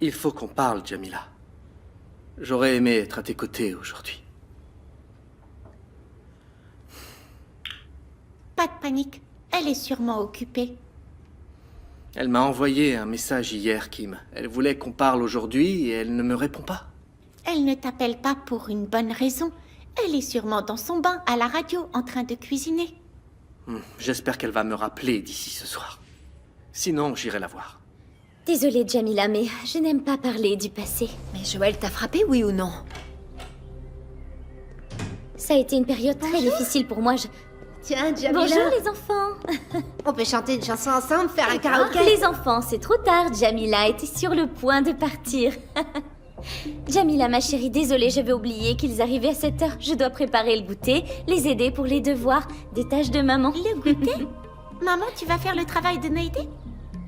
Il faut qu'on parle, Jamila. J'aurais aimé être à tes côtés aujourd'hui. Pas de panique, elle est sûrement occupée. Elle m'a envoyé un message hier, Kim. Elle voulait qu'on parle aujourd'hui et elle ne me répond pas. Elle ne t'appelle pas pour une bonne raison. Elle est sûrement dans son bain, à la radio, en train de cuisiner. J'espère qu'elle va me rappeler d'ici ce soir. Sinon, j'irai la voir. Désolée, Jamila, mais je n'aime pas parler du passé. Mais Joël t'a frappé, oui ou non? Ça a été une période très difficile pour moi. Tiens, Jamila. Bonjour les enfants. On peut chanter une chanson ensemble, faire un karaoké. Les enfants, c'est trop tard. Jamila était sur le point de partir. Jamila, ma chérie, désolée, j'avais oublié qu'ils arrivaient à cette heure. Je dois préparer le goûter, les aider pour les devoirs, des tâches de maman. Le goûter? Maman, tu vas faire le travail de Neide?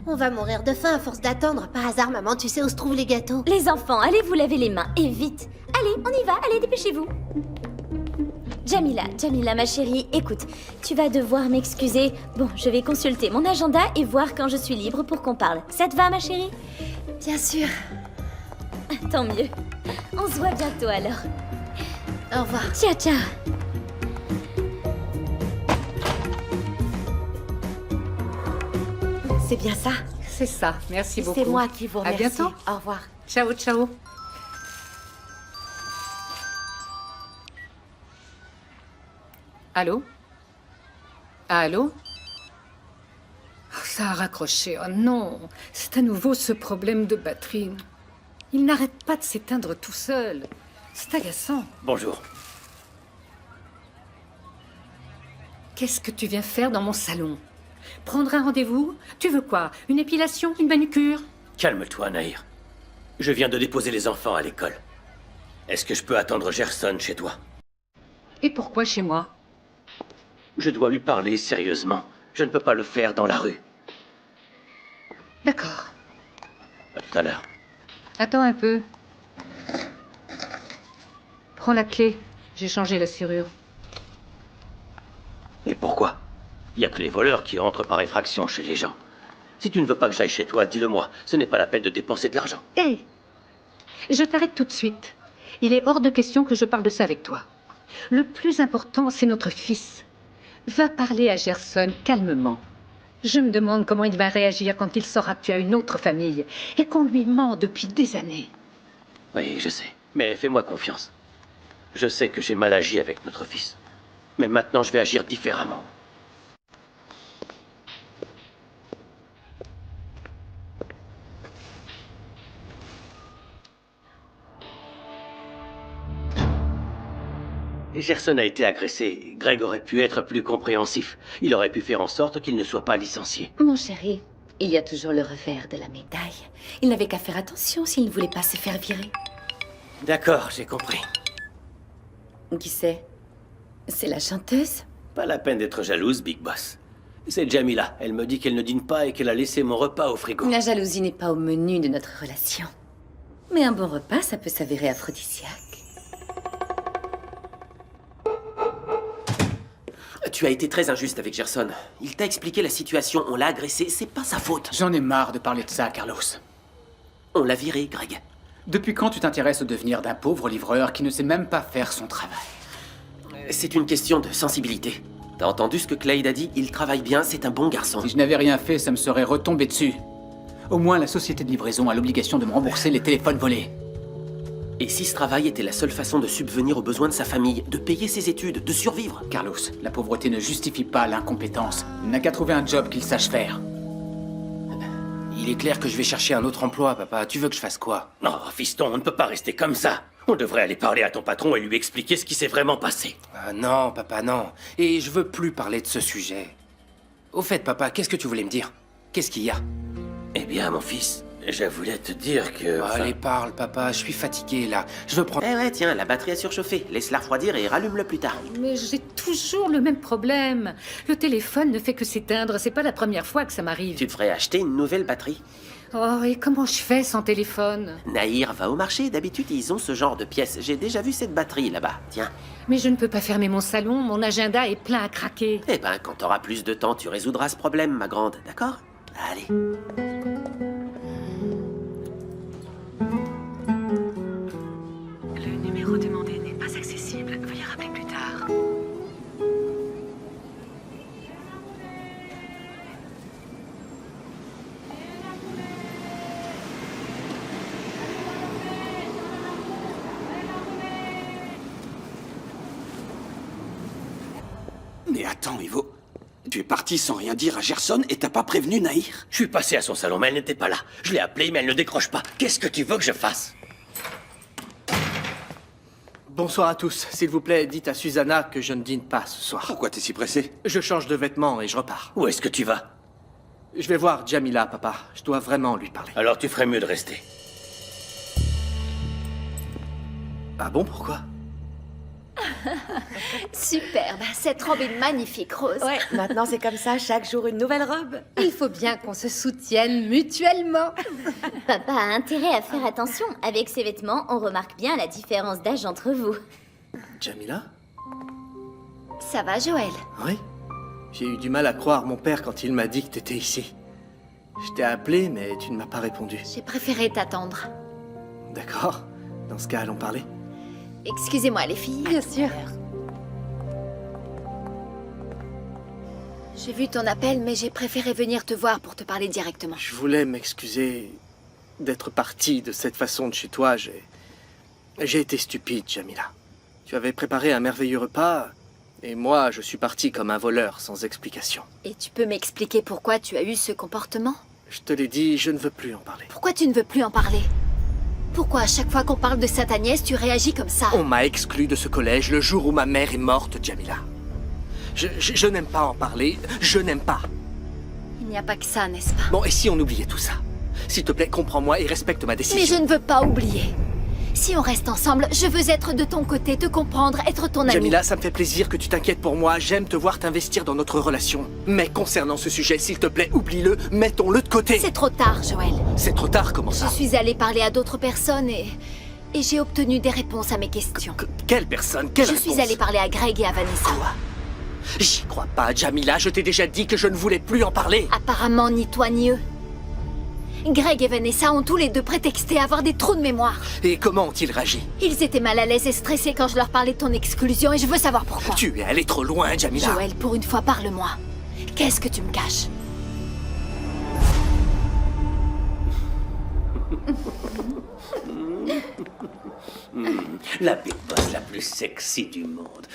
On va mourir de faim à force d'attendre. Par hasard, maman, tu sais où se trouvent les gâteaux? Les enfants, allez vous laver les mains, et vite. Allez, on y va, allez, dépêchez-vous. Jamila, ma chérie, écoute, tu vas devoir m'excuser. Bon, je vais consulter mon agenda et voir quand je suis libre pour qu'on parle. Ça te va, ma chérie? Bien sûr. Tant mieux. On se voit bientôt alors. Au revoir. Ciao, ciao. C'est bien ça? C'est ça, merci beaucoup. C'est moi qui vous remercie. À bientôt. Au revoir. Ciao, ciao. Allô? Allô? Oh, ça a raccroché. Oh non, c'est à nouveau ce problème de batterie. Il n'arrête pas de s'éteindre tout seul. C'est agaçant. Bonjour. Qu'est-ce que tu viens faire dans mon salon? Prendre un rendez-vous? Tu veux quoi? Une épilation? Une manucure? Calme-toi, Nahir. Je viens de déposer les enfants à l'école. Est-ce que je peux attendre Gerson chez toi? Et pourquoi chez moi? Je dois lui parler sérieusement. Je ne peux pas le faire dans la rue. D'accord. À tout à l'heure. Attends un peu. Prends la clé. J'ai changé la serrure. Et pourquoi? Il n'y a que les voleurs qui entrent par effraction chez les gens. Si tu ne veux pas que j'aille chez toi, dis-le-moi. Ce n'est pas la peine de dépenser de l'argent. Hé! Je t'arrête tout de suite. Il est hors de question que je parle de ça avec toi. Le plus important, c'est notre fils. Va parler à Gerson calmement. Je me demande comment il va réagir quand il saura que tu as une autre famille et qu'on lui ment depuis des années. Oui, je sais. Mais fais-moi confiance. Je sais que j'ai mal agi avec notre fils. Mais maintenant, je vais agir différemment. Gerson a été agressé. Greg aurait pu être plus compréhensif. Il aurait pu faire en sorte qu'il ne soit pas licencié. Mon chéri, il y a toujours le revers de la médaille. Il n'avait qu'à faire attention s'il ne voulait pas se faire virer. D'accord, j'ai compris. Qui c'est? C'est la chanteuse? Pas la peine d'être jalouse, Big Boss. C'est Jamila. Elle me dit qu'elle ne dîne pas et qu'elle a laissé mon repas au frigo. La jalousie n'est pas au menu de notre relation. Mais un bon repas, ça peut s'avérer aphrodisiaque. Tu as été très injuste avec Gerson. Il t'a expliqué la situation, on l'a agressé, c'est pas sa faute. J'en ai marre de parler de ça, Carlos. On l'a viré, Greg. Depuis quand tu t'intéresses au devenir d'un pauvre livreur qui ne sait même pas faire son travail? C'est une question de sensibilité. T'as entendu ce que Clay a dit? Il travaille bien, c'est un bon garçon. Si je n'avais rien fait, ça me serait retombé dessus. Au moins, la société de livraison a l'obligation de me rembourser les téléphones volés. Et si ce travail était la seule façon de subvenir aux besoins de sa famille, de payer ses études, de survivre? Carlos, la pauvreté ne justifie pas l'incompétence. Il n'a qu'à trouver un job qu'il sache faire. Il est clair que je vais chercher un autre emploi, papa. Tu veux que je fasse quoi? Non, fiston, on ne peut pas rester comme ça. On devrait aller parler à ton patron et lui expliquer ce qui s'est vraiment passé. Ah non, papa, non. Et je veux plus parler de ce sujet. Au fait, papa, qu'est-ce que tu voulais me dire? Qu'est-ce qu'il y a? Eh bien, mon fils, Je voulais te dire que... Oh, enfin, allez, parle, papa, je suis fatigué, là. Je veux prendre... Eh ouais, tiens, la batterie a surchauffé. Laisse-la refroidir et rallume-le plus tard. Mais j'ai toujours le même problème. Le téléphone ne fait que s'éteindre. C'est pas la première fois que ça m'arrive. Tu devrais acheter une nouvelle batterie. Oh, et comment je fais sans téléphone? Nahir va au marché. D'habitude, ils ont ce genre de pièces. J'ai déjà vu cette batterie là-bas. Tiens. Mais je ne peux pas fermer mon salon. Mon agenda est plein à craquer. Eh ben, quand t'auras plus de temps, tu résoudras ce problème, ma grande. D'accord? Allez. Le numéro demandé n'est pas accessible. Veuillez rappeler plus tard. Mais attends, Ivo. Tu es parti sans rien dire à Gerson et t'as pas prévenu Nahir? Je suis passé à son salon, mais elle n'était pas là. Je l'ai appelée, mais elle ne décroche pas. Qu'est-ce que tu veux que je fasse? Bonsoir à tous. S'il vous plaît, dites à Susanna que je ne dîne pas ce soir. Pourquoi t'es si pressé? Je change de vêtements et je repars. Où est-ce que tu vas? Je vais voir Jamila, papa. Je dois vraiment lui parler. Alors tu ferais mieux de rester. Ah bon, pourquoi? Superbe, cette robe est magnifique, Rose. Ouais, maintenant c'est comme ça, chaque jour une nouvelle robe. Il faut bien qu'on se soutienne mutuellement. Papa a intérêt à faire attention. Avec ses vêtements, on remarque bien la différence d'âge entre vous. Jamila? Ça va, Joël? Oui. J'ai eu du mal à croire mon père quand il m'a dit que t'étais ici. Je t'ai appelé, mais tu ne m'as pas répondu. J'ai préféré t'attendre. D'accord. Dans ce cas, allons parler. Excusez-moi, les filles. Bien sûr. J'ai vu ton appel, mais j'ai préféré venir te voir pour te parler directement. Je voulais m'excuser d'être parti de cette façon de chez toi. J'ai été stupide, Jamila. Tu avais préparé un merveilleux repas, et moi, je suis parti comme un voleur, sans explication. Et tu peux m'expliquer pourquoi tu as eu ce comportement? Je te l'ai dit, je ne veux plus en parler. Pourquoi tu ne veux plus en parler? Pourquoi à chaque fois qu'on parle de sa nièce, tu réagis comme ça? On m'a exclu de ce collège le jour où ma mère est morte, Jamila. Je n'aime pas en parler, je n'aime pas. Il n'y a pas que ça, n'est-ce pas? Bon, et si on oubliait tout ça? S'il te plaît, comprends-moi et respecte ma décision. Mais je ne veux pas oublier. Si on reste ensemble, je veux être de ton côté, te comprendre, être ton ami. Jamila, ça me fait plaisir que tu t'inquiètes pour moi. J'aime te voir t'investir dans notre relation. Mais concernant ce sujet, s'il te plaît, oublie-le, mettons-le de côté. C'est trop tard, Joël. C'est trop tard, comment ça? Je suis allée parler à d'autres personnes et j'ai obtenu des réponses à mes questions. Quelle personne? Quelle Je réponse? suis allée parler à Greg et à Vanessa. Quoi? J'y crois pas, Jamila. Je t'ai déjà dit que je ne voulais plus en parler. Apparemment, ni toi ni eux. Greg et Vanessa ont tous les deux prétexté avoir des trous de mémoire. Et comment ont-ils réagi? Ils étaient mal à l'aise et stressés quand je leur parlais de ton exclusion et je veux savoir pourquoi. Tu es allé trop loin, Jamila. Joël, pour une fois, parle-moi. Qu'est-ce que tu me caches? La Big Boss la plus sexy du monde.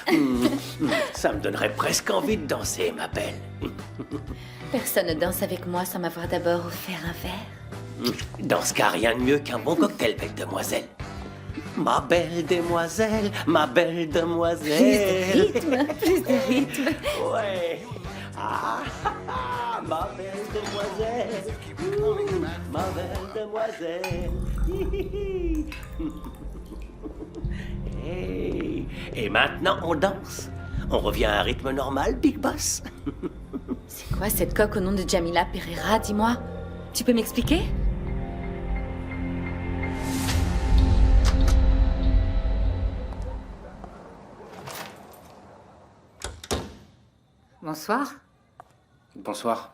Ça me donnerait presque envie de danser, ma belle. Personne ne danse avec moi sans m'avoir d'abord offert un verre. Dans ce cas, rien de mieux qu'un bon cocktail, belle demoiselle. Ma belle demoiselle, ma belle demoiselle. Plus de rythme. Ouais. Ah, ah, ah, ma belle demoiselle. Ma belle demoiselle. Hey. Et maintenant, on danse. On revient à un rythme normal, Big Boss. C'est quoi cette coque au nom de Jamila Pereira, dis-moi? Tu peux m'expliquer? Bonsoir. Bonsoir.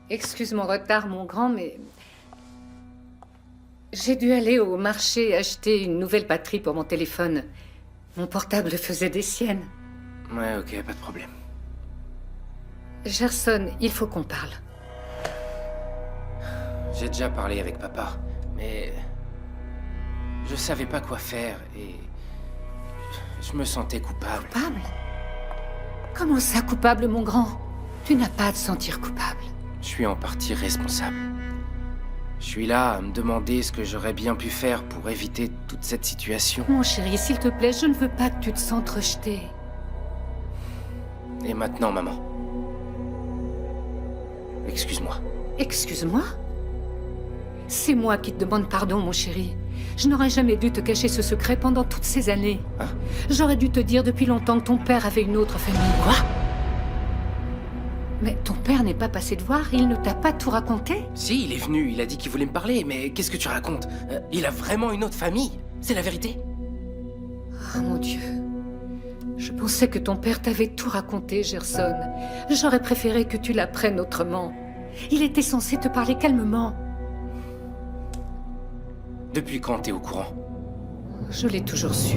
Excuse mon retard, mon grand, mais... J'ai dû aller au marché acheter une nouvelle batterie pour mon téléphone. Mon portable faisait des siennes. Ouais, ok, pas de problème. Gerson, il faut qu'on parle. J'ai déjà parlé avec papa, mais... Je savais pas quoi faire et... Je me sentais coupable. Coupable? Comment ça, coupable, mon grand? Tu n'as pas à te sentir coupable. Je suis en partie responsable. Je suis là à me demander ce que j'aurais bien pu faire pour éviter toute cette situation. Mon chéri, s'il te plaît, je ne veux pas que tu te sentes rejeté. Et maintenant, maman, Excuse-moi. Excuse-moi? C'est moi qui te demande pardon, mon chéri. Je n'aurais jamais dû te cacher ce secret pendant toutes ces années. Hein? J'aurais dû te dire depuis longtemps que ton père avait une autre famille. Quoi? Mais ton père n'est pas passé te voir, il ne t'a pas tout raconté? Si, il est venu, il a dit qu'il voulait me parler, mais qu'est-ce que tu racontes? Il a vraiment une autre famille? C'est la vérité? Oh mon Dieu. Je pensais que ton père t'avait tout raconté, Gerson. J'aurais préféré que tu l'apprennes autrement. Il était censé te parler calmement. Depuis quand t'es au courant? Je l'ai toujours su.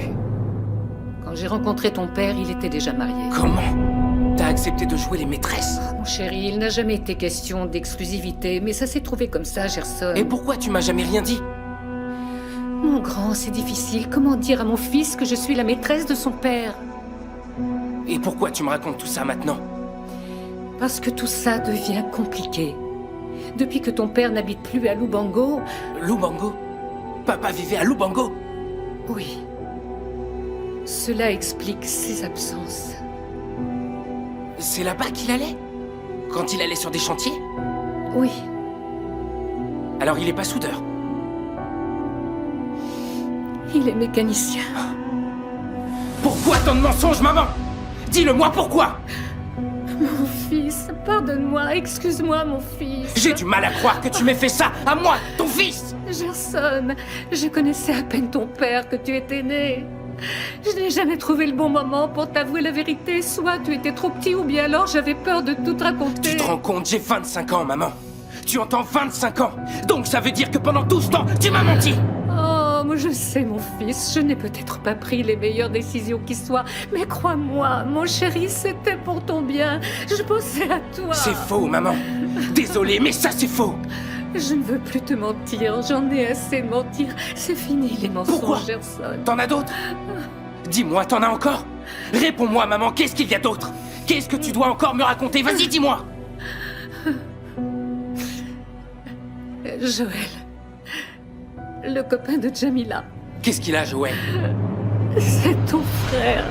Quand j'ai rencontré ton père, il était déjà marié. Comment? T'as accepté de jouer les maîtresses? Mon chéri, il n'a jamais été question d'exclusivité, mais ça s'est trouvé comme ça, Gerson. Et pourquoi tu m'as jamais rien dit? Mon grand, c'est difficile. Comment dire à mon fils que je suis la maîtresse de son père? Et pourquoi tu me racontes tout ça maintenant? Parce que tout ça devient compliqué. Depuis que ton père n'habite plus à Lubango... Lubango? Papa vivait à Lubango? Oui. Cela explique ses absences. C'est là-bas qu'il allait? Quand il allait sur des chantiers? Oui. Alors il est pas soudeur? Il est mécanicien. Pourquoi tant de mensonges, maman? Dis-le-moi pourquoi? Mon fils, pardonne-moi, excuse-moi, mon fils. J'ai du mal à croire que tu m'aies fait ça, à moi, ton fils! Gerson, je connaissais à peine ton père que tu étais né. Je n'ai jamais trouvé le bon moment pour t'avouer la vérité. Soit tu étais trop petit, ou bien alors j'avais peur de tout te raconter. Tu te rends compte, j'ai 25 ans, maman. Tu entends 25 ans? Donc ça veut dire que pendant tout ce temps, tu m'as menti! Oh, je sais, mon fils, je n'ai peut-être pas pris les meilleures décisions qui soient, mais crois-moi, mon chéri, c'était pour ton bien. Je pensais à toi. C'est faux, maman. Désolé, mais ça, c'est faux. Je ne veux plus te mentir, j'en ai assez de mentir. C'est fini, les mensonges, Pourquoi? Gerson. T'en as d'autres? Dis-moi, t'en as encore? Réponds-moi, maman, qu'est-ce qu'il y a d'autre? Qu'est-ce que tu dois encore me raconter? Vas-y, dis-moi. Joël. Le copain de Jamila. Qu'est-ce qu'il a, Joël? C'est ton frère.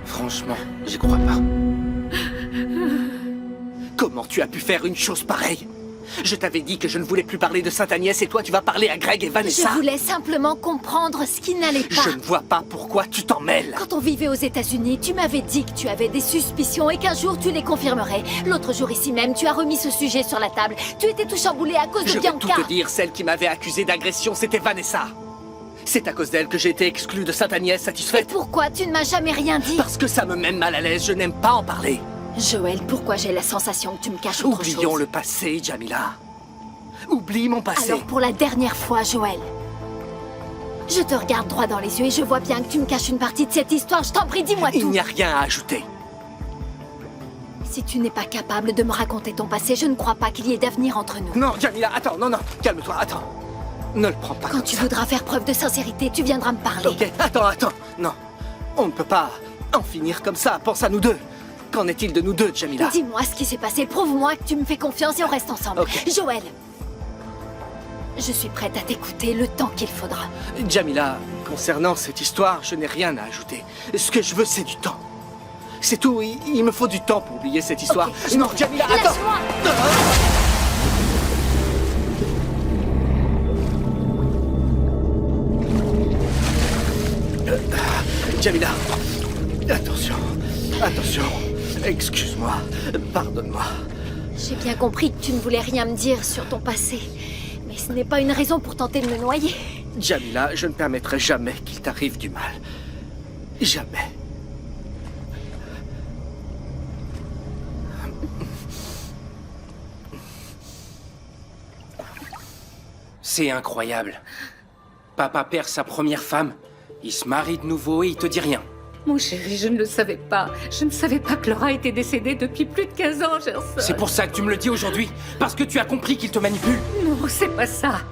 Franchement, j'y crois pas. Comment tu as pu faire une chose pareille? Je t'avais dit que je ne voulais plus parler de Sainte-Agnès et toi tu vas parler à Greg et Vanessa. Je voulais simplement comprendre ce qui n'allait pas. Je ne vois pas pourquoi tu t'en mêles. Quand on vivait aux États-Unis, tu m'avais dit que tu avais des suspicions et qu'un jour tu les confirmerais. L'autre jour ici même, tu as remis ce sujet sur la table. Tu étais tout chamboulé à cause de Je vais Bianca. tout te dire, celle qui m'avait accusé d'agression, c'était Vanessa. C'est à cause d'elle que j'ai été exclu de Sainte-Agnès, Et satisfaite? pourquoi tu ne m'as jamais rien dit? Parce que ça me met mal à l'aise, je n'aime pas en parler. Joël, pourquoi j'ai la sensation que tu me caches autre chose? Oublions le passé, Jamila. Oublie mon passé. Alors pour la dernière fois, Joël, je te regarde droit dans les yeux et je vois bien que tu me caches une partie de cette histoire. Je t'en prie, dis-moi Il tout. n'y a rien à ajouter. Si tu n'es pas capable de me raconter ton passé, je ne crois pas qu'il y ait d'avenir entre nous. Non, Jamila, attends, non, calme-toi, attends. Ne le prends pas Quand comme tu ça. voudras faire preuve de sincérité, tu viendras me parler. Ok, attends. Non, on ne peut pas en finir comme ça. Pense à nous deux. Qu'en est-il de nous deux, Jamila? Dis-moi ce qui s'est passé, prouve-moi que tu me fais confiance et on reste ensemble. Ok. Joël, je suis prête à t'écouter le temps qu'il faudra. Jamila, concernant cette histoire, je n'ai rien à ajouter. Ce que je veux, c'est du temps. C'est tout, il me faut du temps pour oublier cette histoire. Ok, Non, Jamila, attends. Lâche-moi. Jamila, attention, excuse-moi, pardonne-moi. J'ai bien compris que tu ne voulais rien me dire sur ton passé. Mais ce n'est pas une raison pour tenter de me noyer. Jamila, je ne permettrai jamais qu'il t'arrive du mal. Jamais. C'est incroyable. Papa perd sa première femme, il se marie de nouveau et il te dit rien. Mon chéri, je ne le savais pas. Je ne savais pas que Laura était décédée depuis plus de 15 ans, Gerson. C'est pour ça que tu me le dis aujourd'hui, parce que tu as compris qu'il te manipule. Non, c'est pas ça.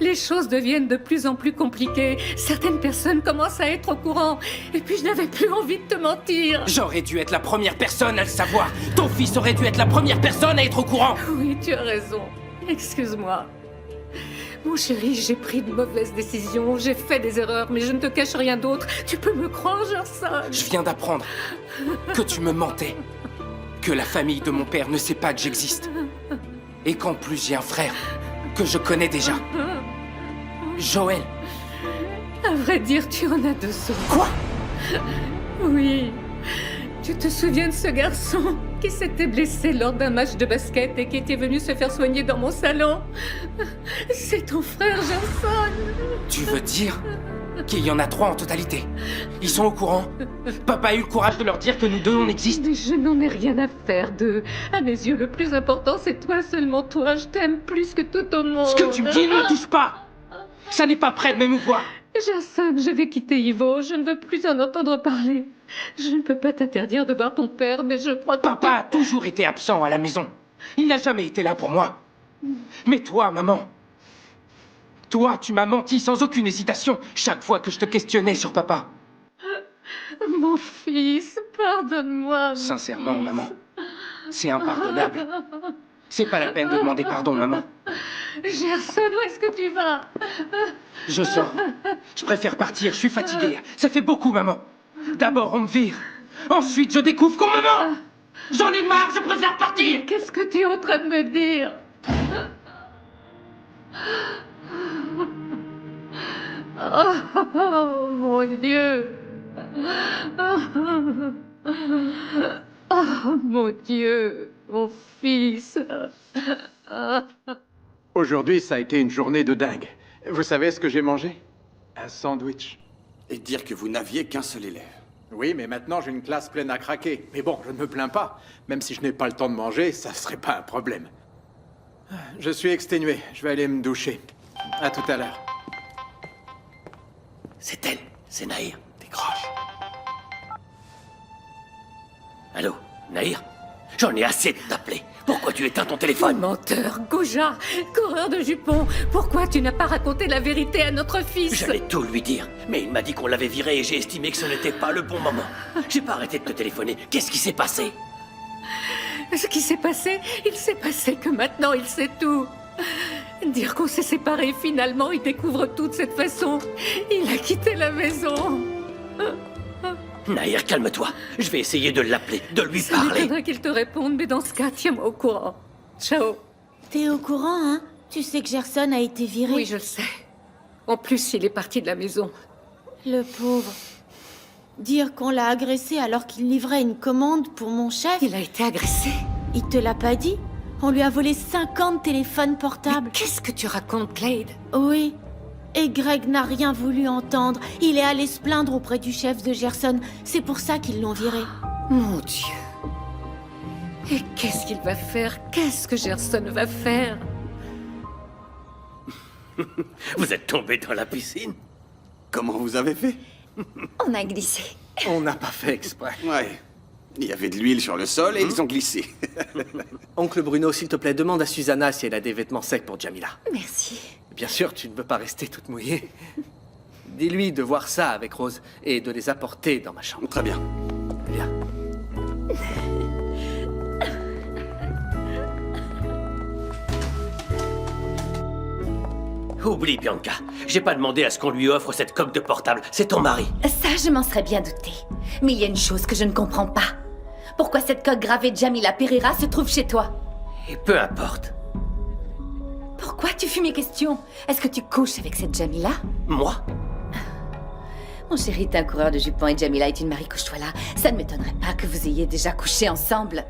Les choses deviennent de plus en plus compliquées. Certaines personnes commencent à être au courant. Et puis je n'avais plus envie de te mentir. J'aurais dû être la première personne à le savoir. Ton fils aurait dû être la première personne à être au courant. Oui, tu as raison. Excuse-moi. Mon chéri, j'ai pris de mauvaises décisions, j'ai fait des erreurs, mais je ne te cache rien d'autre. Tu peux me croire, Gerson. Je viens d'apprendre que tu me mentais. Que que la famille de mon père ne sait pas que j'existe. Et qu'en plus j'ai un frère que je connais déjà. Joël. À vrai dire, tu en as 200. Quoi? Oui. Tu te souviens de ce garçon qui s'était blessé lors d'un match de basket et qui était venu se faire soigner dans mon salon? C'est ton frère, Gerson. Tu veux dire qu'il y en a 3 en totalité? Ils sont au courant? Papa a eu le courage de leur dire que nous deux, on existe? Mais je n'en ai rien à faire d'eux. À mes yeux, le plus important, c'est toi, seulement toi. Je t'aime plus que tout au monde. Ce que tu me dis ne me touche pas! Ça n'est pas prêt de m'émouvoir! Gerson, je vais quitter Ivo. Je ne veux plus en entendre parler. Je ne peux pas t'interdire de voir ton père, mais je crois que... Papa a toujours été absent à la maison. Il n'a jamais été là pour moi. Mais toi, maman... Toi, tu m'as menti sans aucune hésitation chaque fois que je te questionnais sur papa. Mon fils, pardonne-moi. Sincèrement, maman, c'est impardonnable. C'est pas la peine de demander pardon, maman. Gerson, où est-ce que tu vas? Je sors. Je préfère partir, je suis fatigué. Ça fait beaucoup, maman. D'abord, on me vire. Ensuite, je découvre qu'on me ment. J'en ai marre, je préfère partir. Qu'est-ce que tu es en train de me dire? Oh, mon Dieu. Oh, mon Dieu, mon fils. Aujourd'hui, ça a été une journée de dingue. Vous savez ce que j'ai mangé? Un sandwich. Et dire que vous n'aviez qu'un seul élève. Oui, mais maintenant j'ai une classe pleine à craquer. Mais bon, je ne me plains pas. Même si je n'ai pas le temps de manger, ça serait pas un problème. Je suis exténué. Je vais aller me doucher. À tout à l'heure. C'est elle, c'est Nahir. Décroche. Allô, Nahir? J'en ai assez de t'appeler. Pourquoi tu éteins ton téléphone? Menteur, goujat, coureur de jupons, pourquoi tu n'as pas raconté la vérité à notre fils? J'allais tout lui dire, mais il m'a dit qu'on l'avait viré et j'ai estimé que ce n'était pas le bon moment. J'ai pas arrêté de te téléphoner. Qu'est-ce qui s'est passé? Ce qui s'est passé, il s'est passé que maintenant il sait tout. Dire qu'on s'est séparés, finalement, il découvre tout de cette façon. Il a quitté la maison. Nahir, calme-toi. Je vais essayer de l'appeler, de lui Ça parler. m'étonnerait qu'il te réponde, mais dans ce cas, tiens-moi au courant. Ciao. T'es au courant, hein? Tu sais que Gerson a été viré? Oui, je le sais. En plus, il est parti de la maison. Le pauvre. Dire qu'on l'a agressé alors qu'il livrait une commande pour mon chef? Il a été agressé? Il te l'a pas dit? On lui a volé 50 téléphones portables. Qu'est-ce que tu racontes, Clade? Oui. Et Greg n'a rien voulu entendre. Il est allé se plaindre auprès du chef de Gerson. C'est pour ça qu'ils l'ont viré. Mon Dieu. Et qu'est-ce qu'il va faire? Qu'est-ce que Gerson va faire? Vous êtes tombé dans la piscine? Comment vous avez fait? On a glissé. On n'a pas fait exprès. Ouais. Il y avait de l'huile sur le sol et ils ont glissé. Oncle Bruno, s'il te plaît, demande à Susanna si elle a des vêtements secs pour Jamila. Merci. Bien sûr, tu ne veux pas rester toute mouillée. Dis-lui de voir ça avec Rose et de les apporter dans ma chambre. Très bien. Viens. Oublie, Bianca. J'ai pas demandé à ce qu'on lui offre cette coque de portable. C'est ton mari. Ça, je m'en serais bien douté. Mais il y a une chose que je ne comprends pas. Pourquoi cette coque gravée Jamila Pereira se trouve chez toi? Et peu importe. Pourquoi tu fuis mes questions? Est-ce que tu couches avec cette Jamila? Moi? Mon chéri est un coureur de jupons et Jamila est une Marie Couche-toi-là. Ça ne m'étonnerait pas que vous ayez déjà couché ensemble.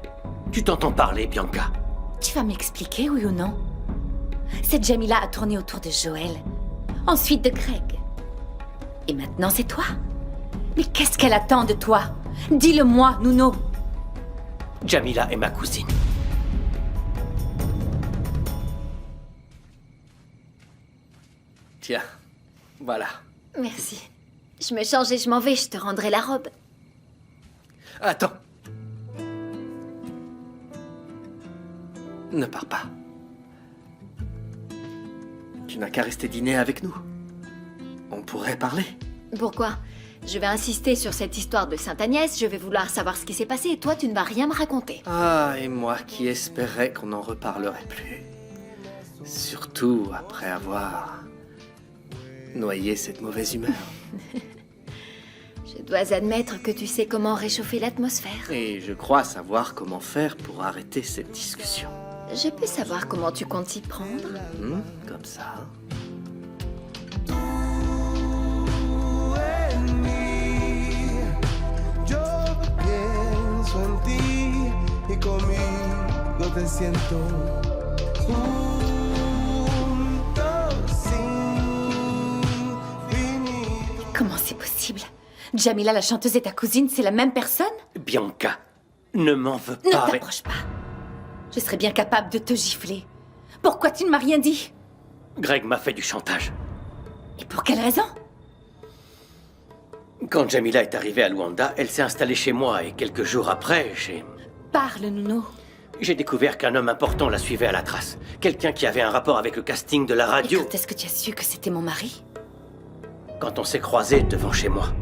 Tu t'entends parler, Bianca? Tu vas m'expliquer, oui ou non? Cette Jamila a tourné autour de Joël. Ensuite de Greg. Et maintenant, c'est toi? Mais qu'est-ce qu'elle attend de toi? Dis-le-moi, Nuno. Jamila est ma cousine. Tiens, voilà. Merci. Je me change et je m'en vais, je te rendrai la robe. Attends. Ne pars pas. Tu n'as qu'à rester dîner avec nous. On pourrait parler. Pourquoi? Je vais insister sur cette histoire de Sainte-Agnès, je vais vouloir savoir ce qui s'est passé et toi, tu ne vas rien me raconter. Ah, et moi qui espérais qu'on n'en reparlerait plus. Surtout après avoir noyé cette mauvaise humeur. Je dois admettre que tu sais comment réchauffer l'atmosphère. Et je crois savoir comment faire pour arrêter cette discussion. Je peux savoir comment tu comptes t'y prendre? Comme ça. Comment c'est possible? Jamila, la chanteuse, et ta cousine, c'est la même personne? Bianca, ne m'en veux Ne pas. t'approche pas. Je serais bien capable de te gifler. Pourquoi tu ne m'as rien dit? Greg m'a fait du chantage. Et pour quelle raison? Quand Jamila est arrivée à Luanda, elle s'est installée chez moi et quelques jours après, Parle, Nounou. j'ai découvert qu'un homme important la suivait à la trace. Quelqu'un qui avait un rapport avec le casting de la Et radio. quand est-ce que tu as su que c'était mon mari? Quand on s'est croisés devant chez moi.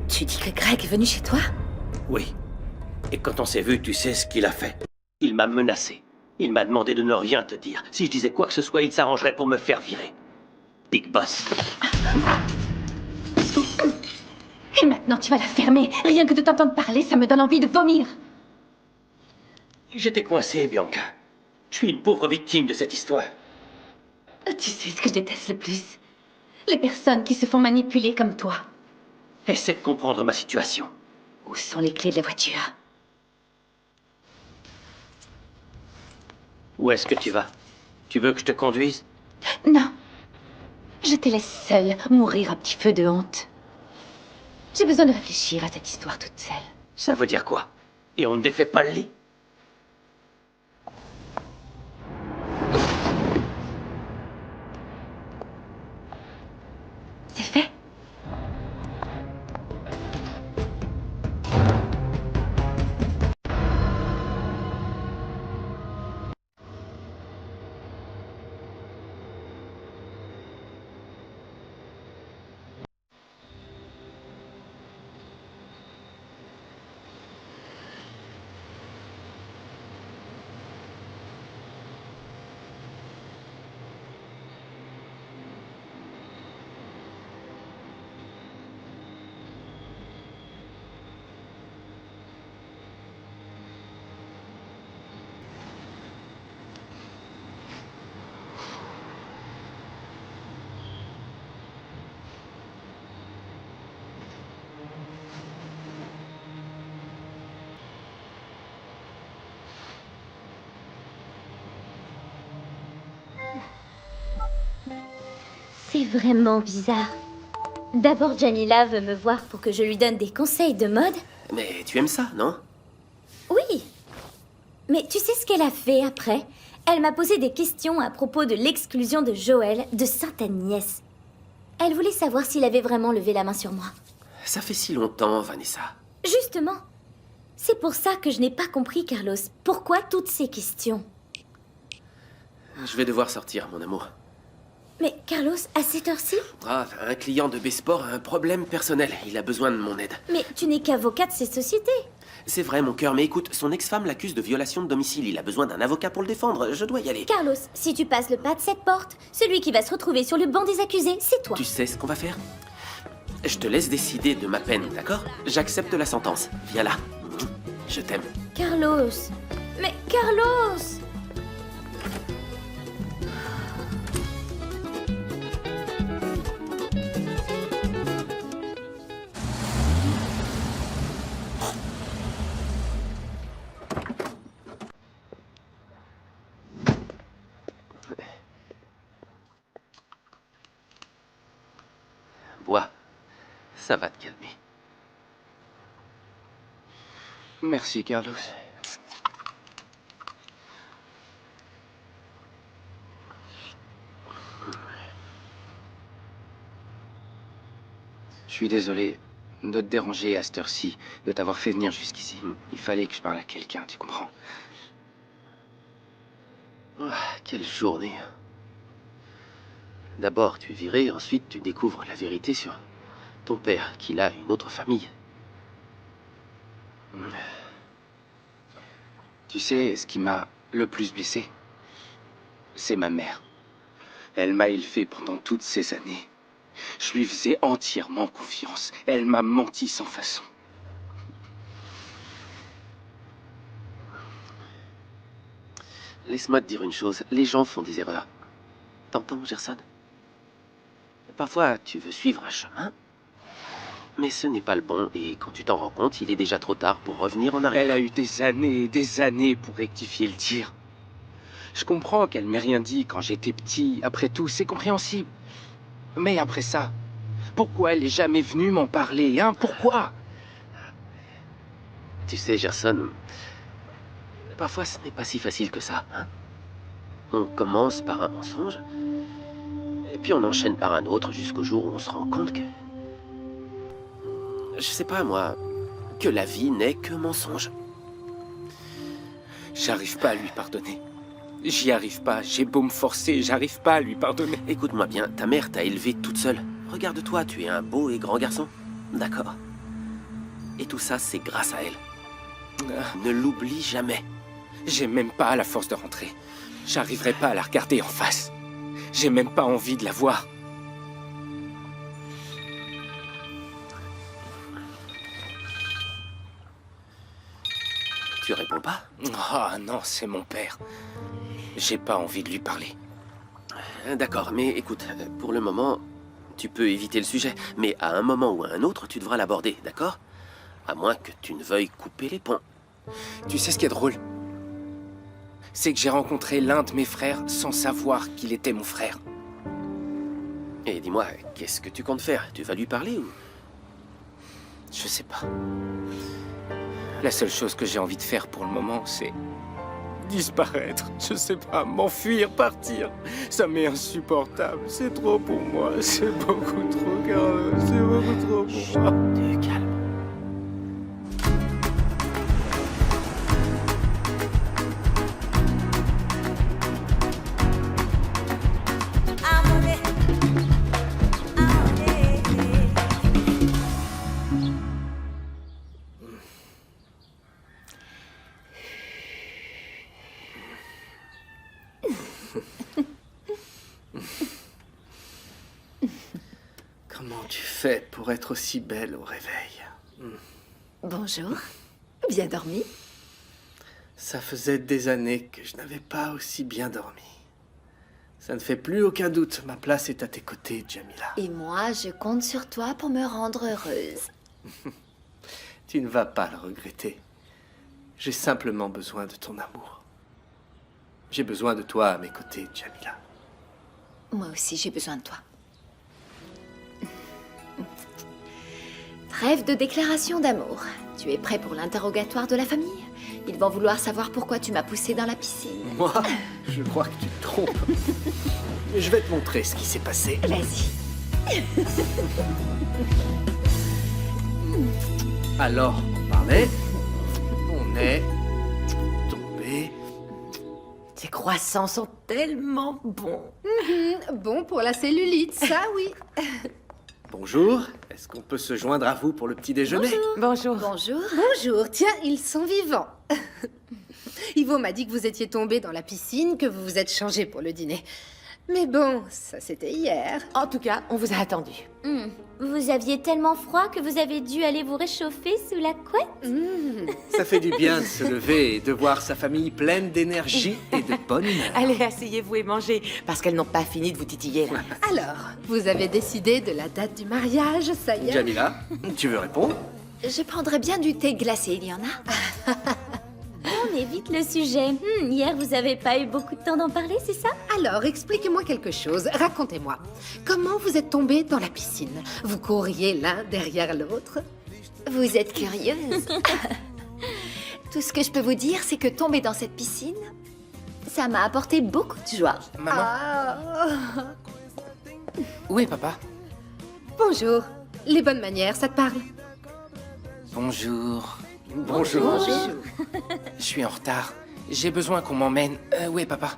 Tu dis que Greg est venu chez toi? Oui. Et quand on s'est vu, tu sais ce qu'il a fait. Il m'a menacé. Il m'a demandé de ne rien te dire. Si je disais quoi que ce soit, il s'arrangerait pour me faire virer. Big Boss. Et maintenant, tu vas la fermer. Rien que de t'entendre parler, ça me donne envie de vomir. J'étais coincé, Bianca. Je suis une pauvre victime de cette histoire. Tu sais ce que je déteste le plus? Les personnes qui se font manipuler comme toi. Essaie de comprendre ma situation. Où sont les clés de la voiture? Où est-ce que tu vas? Tu veux que je te conduise? Non. Je te laisse seule mourir à petit feu de honte. J'ai besoin de réfléchir à cette histoire toute seule. Ça veut dire quoi? Et on ne défait pas le lit? C'est fait. C'est vraiment bizarre. D'abord, Jamila veut me voir pour que je lui donne des conseils de mode. Mais tu aimes ça, non? Oui. Mais tu sais ce qu'elle a fait après? Elle m'a posé des questions à propos de l'exclusion de Joël de Sainte-Agnès. Elle voulait savoir s'il avait vraiment levé la main sur moi. Ça fait si longtemps, Vanessa. Justement. C'est pour ça que je n'ai pas compris, Carlos. Pourquoi toutes ces questions? Je vais devoir sortir, mon amour. Mais Carlos, à cette heure-ci? Ah, un client de B-Sport a un problème personnel. Il a besoin de mon aide. Mais tu n'es qu'avocat de ces sociétés. C'est vrai, mon cœur, mais écoute, son ex-femme l'accuse de violation de domicile. Il a besoin d'un avocat pour le défendre. Je dois y aller. Carlos, si tu passes le pas de cette porte, celui qui va se retrouver sur le banc des accusés, c'est toi. Tu sais ce qu'on va faire? Je te laisse décider de ma peine, d'accord? J'accepte la sentence. Viens là. Je t'aime. Carlos. Mais Carlos! Bois. Ça va te calmer. Merci, Carlos. Je suis désolé de te déranger à cette heure-ci, de t'avoir fait venir jusqu'ici. Il fallait que je parle à quelqu'un, tu comprends? Quelle journée. D'abord, tu es viré, ensuite, tu découvres la vérité sur ton père, qu'il a une autre famille. Tu sais, ce qui m'a le plus blessé, c'est ma mère. Elle m'a élevé pendant toutes ces années. Je lui faisais entièrement confiance. Elle m'a menti sans façon. Laisse-moi te dire une chose, les gens font des erreurs. T'entends, Gerson? Parfois, tu veux suivre un chemin, mais ce n'est pas le bon, et quand tu t'en rends compte, il est déjà trop tard pour revenir en arrière. Elle a eu des années et des années pour rectifier le tir. Je comprends qu'elle m'ait rien dit quand j'étais petit. Après tout, c'est compréhensible. Mais après ça, pourquoi elle est jamais venue m'en parler, hein? Pourquoi? Tu sais, Gerson, parfois ce n'est pas si facile que ça, hein? On commence par un mensonge, et puis on enchaîne par un autre jusqu'au jour où on se rend compte que... Je sais pas, moi, que la vie n'est que mensonge. J'arrive pas à lui pardonner. J'y arrive pas. J'ai beau me forcer, j'arrive pas à lui pardonner. Écoute-moi bien, ta mère t'a élevé toute seule. Regarde-toi, tu es un beau et grand garçon. D'accord. Et tout ça, c'est grâce à elle. Ne l'oublie jamais. J'ai même pas la force de rentrer. J'arriverai pas à la regarder en face. J'ai même pas envie de la voir. Tu réponds pas? Ah non, c'est mon père. J'ai pas envie de lui parler. D'accord, mais écoute, pour le moment, tu peux éviter le sujet. Mais à un moment ou à un autre, tu devras l'aborder, d'accord? À moins que tu ne veuilles couper les ponts. Tu sais ce qui est drôle? C'est que j'ai rencontré l'un de mes frères sans savoir qu'il était mon frère. Et dis-moi, qu'est-ce que tu comptes faire? Tu vas lui parler ou... Je sais pas. La seule chose que j'ai envie de faire pour le moment, c'est... disparaître. Je sais pas, m'enfuir, partir. Ça m'est insupportable. C'est trop pour moi. C'est beaucoup trop, Carlos. C'est beaucoup trop pour moi. Calme. Comment tu fais pour être aussi belle au réveil? Bonjour. Bien dormi? Ça faisait des années que je n'avais pas aussi bien dormi. Ça ne fait plus aucun doute, ma place est à tes côtés, Jamila. Et moi, je compte sur toi pour me rendre heureuse. Tu ne vas pas le regretter. J'ai simplement besoin de ton amour. J'ai besoin de toi à mes côtés, Jamila. Moi aussi, j'ai besoin de toi. Trêve de déclaration d'amour. Tu es prêt pour l'interrogatoire de la famille? Ils vont vouloir savoir pourquoi tu m'as poussé dans la piscine. Moi, je crois que tu te trompes. Je vais te montrer ce qui s'est passé. Vas-y. Alors, on parlait, on est tombé. Tes croissants sont tellement bons. Bon pour la cellulite, ça oui. Bonjour, est-ce qu'on peut se joindre à vous pour le petit déjeuner? Bonjour. Bonjour. Bonjour, tiens, ils sont vivants. Ivo m'a dit que vous étiez tombé dans la piscine, que vous vous êtes changé pour le dîner. Mais bon, ça c'était hier. En tout cas, on vous a attendu. Vous aviez tellement froid que vous avez dû aller vous réchauffer sous la couette? Ça fait du bien de se lever et de voir sa famille pleine d'énergie et de bonne humeur. Allez, asseyez-vous et mangez, parce qu'elles n'ont pas fini de vous titiller. Là. Alors, vous avez décidé de la date du mariage, ça y est? Jamila, tu veux répondre? Je prendrais bien du thé glacé, il y en a? On évite le sujet. Hier, vous avez pas eu beaucoup de temps d'en parler, c'est ça? Alors, expliquez-moi quelque chose, racontez-moi. Comment vous êtes tombés dans la piscine? Vous couriez l'un derrière l'autre? Vous êtes curieuse. Tout ce que je peux vous dire, c'est que tomber dans cette piscine, ça m'a apporté beaucoup de joie. Maman, où est papa? Bonjour. Les bonnes manières, ça te parle? Bonjour. Bonjour. Je suis en retard. J'ai besoin qu'on m'emmène. Où est papa?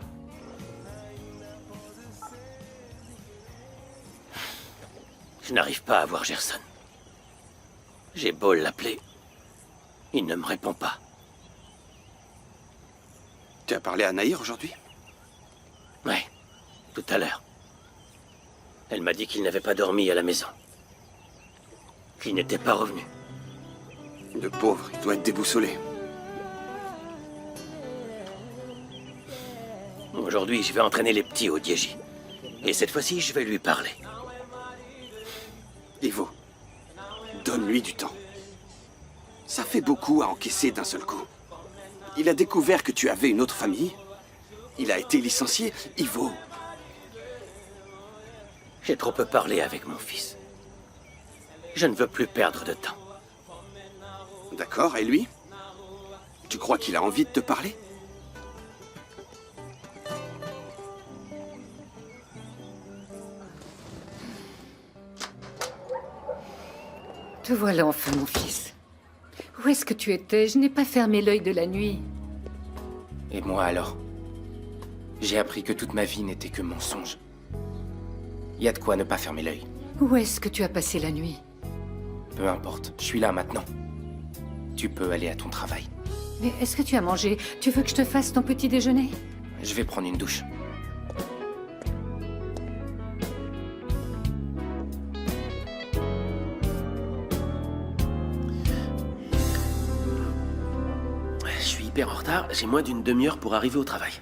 Je n'arrive pas à voir Gerson. J'ai beau l'appeler. Il ne me répond pas. Tu as parlé à Nahir aujourd'hui? Ouais, tout à l'heure. Elle m'a dit qu'il n'avait pas dormi à la maison. Qu'il n'était pas revenu. Le pauvre, il doit être déboussolé. Aujourd'hui, je vais entraîner les petits au Dieji. Et cette fois-ci, je vais lui parler. Ivo, donne-lui du temps. Ça fait beaucoup à encaisser d'un seul coup. Il a découvert que tu avais une autre famille. Il a été licencié. Ivo. J'ai trop peu parlé avec mon fils. Je ne veux plus perdre de temps. D'accord, et lui? Tu crois qu'il a envie de te parler? Te voilà enfin, mon fils. Où est-ce que tu étais? Je n'ai pas fermé l'œil de la nuit. Et moi alors? J'ai appris que toute ma vie n'était que mensonge. Y a de quoi ne pas fermer l'œil. Où est-ce que tu as passé la nuit? Peu importe, je suis là maintenant. Tu peux aller à ton travail. Mais est-ce que tu as mangé? Tu veux que je te fasse ton petit déjeuner? Je vais prendre une douche. Je suis hyper en retard, j'ai moins d'une demi-heure pour arriver au travail.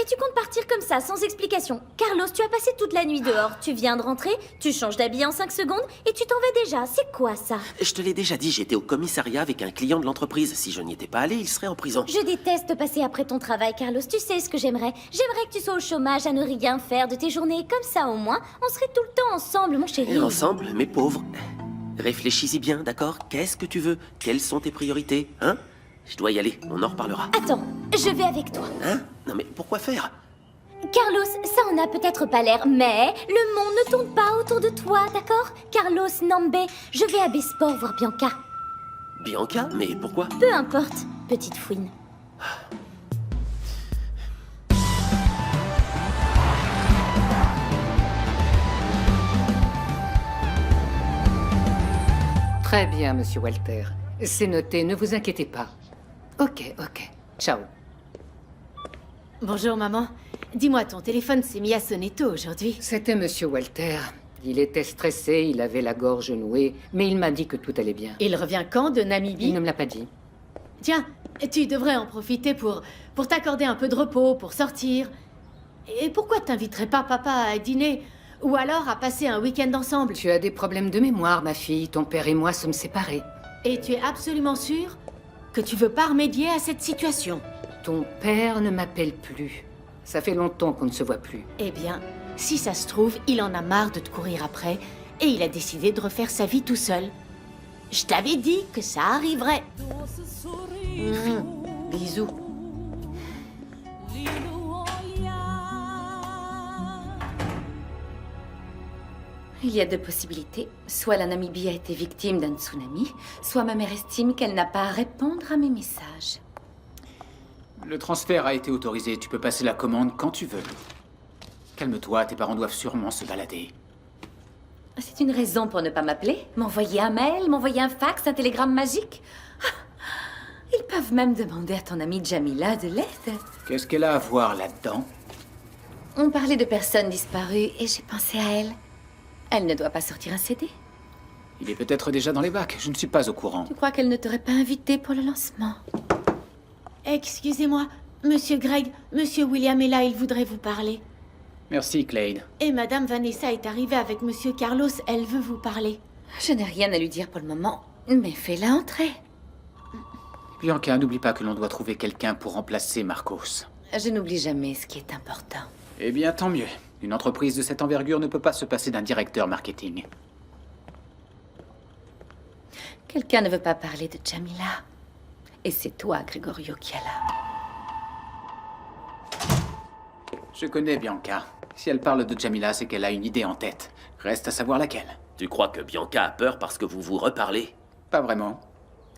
Et tu comptes partir comme ça, sans explication. Carlos, tu as passé toute la nuit dehors. Tu viens de rentrer, tu changes d'habit en 5 secondes et tu t'en vas déjà. C'est quoi ça? Je te l'ai déjà dit, j'étais au commissariat avec un client de l'entreprise. Si je n'y étais pas allé, il serait en prison. Je déteste passer après ton travail, Carlos. Tu sais ce que j'aimerais? J'aimerais que tu sois au chômage à ne rien faire de tes journées. Comme ça, au moins, on serait tout le temps ensemble, mon chéri. Et ensemble, mes pauvres. Réfléchis-y bien, d'accord? Qu'est-ce que tu veux? Quelles sont tes priorités? Hein? Je dois y aller, on en reparlera. Attends, je vais avec toi. Hein? Non mais pourquoi faire? Carlos, ça en a peut-être pas l'air, mais le monde ne tourne pas autour de toi, d'accord? Carlos, Nambe, je vais à Besport voir Bianca. Bianca? Mais pourquoi? Peu importe, petite fouine. Très bien, monsieur Walter. C'est noté, ne vous inquiétez pas. Ok. Ciao. Bonjour, maman. Dis-moi, ton téléphone s'est mis à sonner tôt aujourd'hui. C'était monsieur Walter. Il était stressé, il avait la gorge nouée, mais il m'a dit que tout allait bien. Il revient quand de Namibie? Il ne me l'a pas dit. Tiens, tu devrais en profiter pour t'accorder un peu de repos, pour sortir. Et pourquoi t'inviterais pas papa à dîner? Ou alors à passer un week-end ensemble? Tu as des problèmes de mémoire, ma fille. Ton père et moi sommes séparés. Et tu es absolument sûre que tu veux pas remédier à cette situation? Ton père ne m'appelle plus. Ça fait longtemps qu'on ne se voit plus. Eh bien, si ça se trouve, il en a marre de te courir après et il a décidé de refaire sa vie tout seul. Je t'avais dit que ça arriverait. Bisous. Il y a deux possibilités. Soit la Namibie a été victime d'un tsunami, soit ma mère estime qu'elle n'a pas à répondre à mes messages. Le transfert a été autorisé. Tu peux passer la commande quand tu veux. Calme-toi, tes parents doivent sûrement se balader. C'est une raison pour ne pas m'appeler? M'envoyer un mail? M'envoyer un fax? Un télégramme magique? Ils peuvent même demander à ton amie Jamila de l'aide. Qu'est-ce qu'elle a à voir là-dedans? On parlait de personnes disparues et j'ai pensé à elle. Elle ne doit pas sortir un CD. Il est peut-être déjà dans les bacs. Je ne suis pas au courant. Tu crois qu'elle ne t'aurait pas invité pour le lancement? Excusez-moi, Monsieur Greg, Monsieur William est là, il voudrait vous parler. Merci, Clade. Et Madame Vanessa est arrivée avec Monsieur Carlos, elle veut vous parler. Je n'ai rien à lui dire pour le moment, mais fais-la entrer. Bianca, n'oublie pas que l'on doit trouver quelqu'un pour remplacer Marcos. Je n'oublie jamais ce qui est important. Eh bien, tant mieux. Une entreprise de cette envergure ne peut pas se passer d'un directeur marketing. Quelqu'un ne veut pas parler de Jamila. Et c'est toi, Gregorio, qui est là. Je connais Bianca. Si elle parle de Jamila, c'est qu'elle a une idée en tête. Reste à savoir laquelle. Tu crois que Bianca a peur parce que vous vous reparlez? Pas vraiment.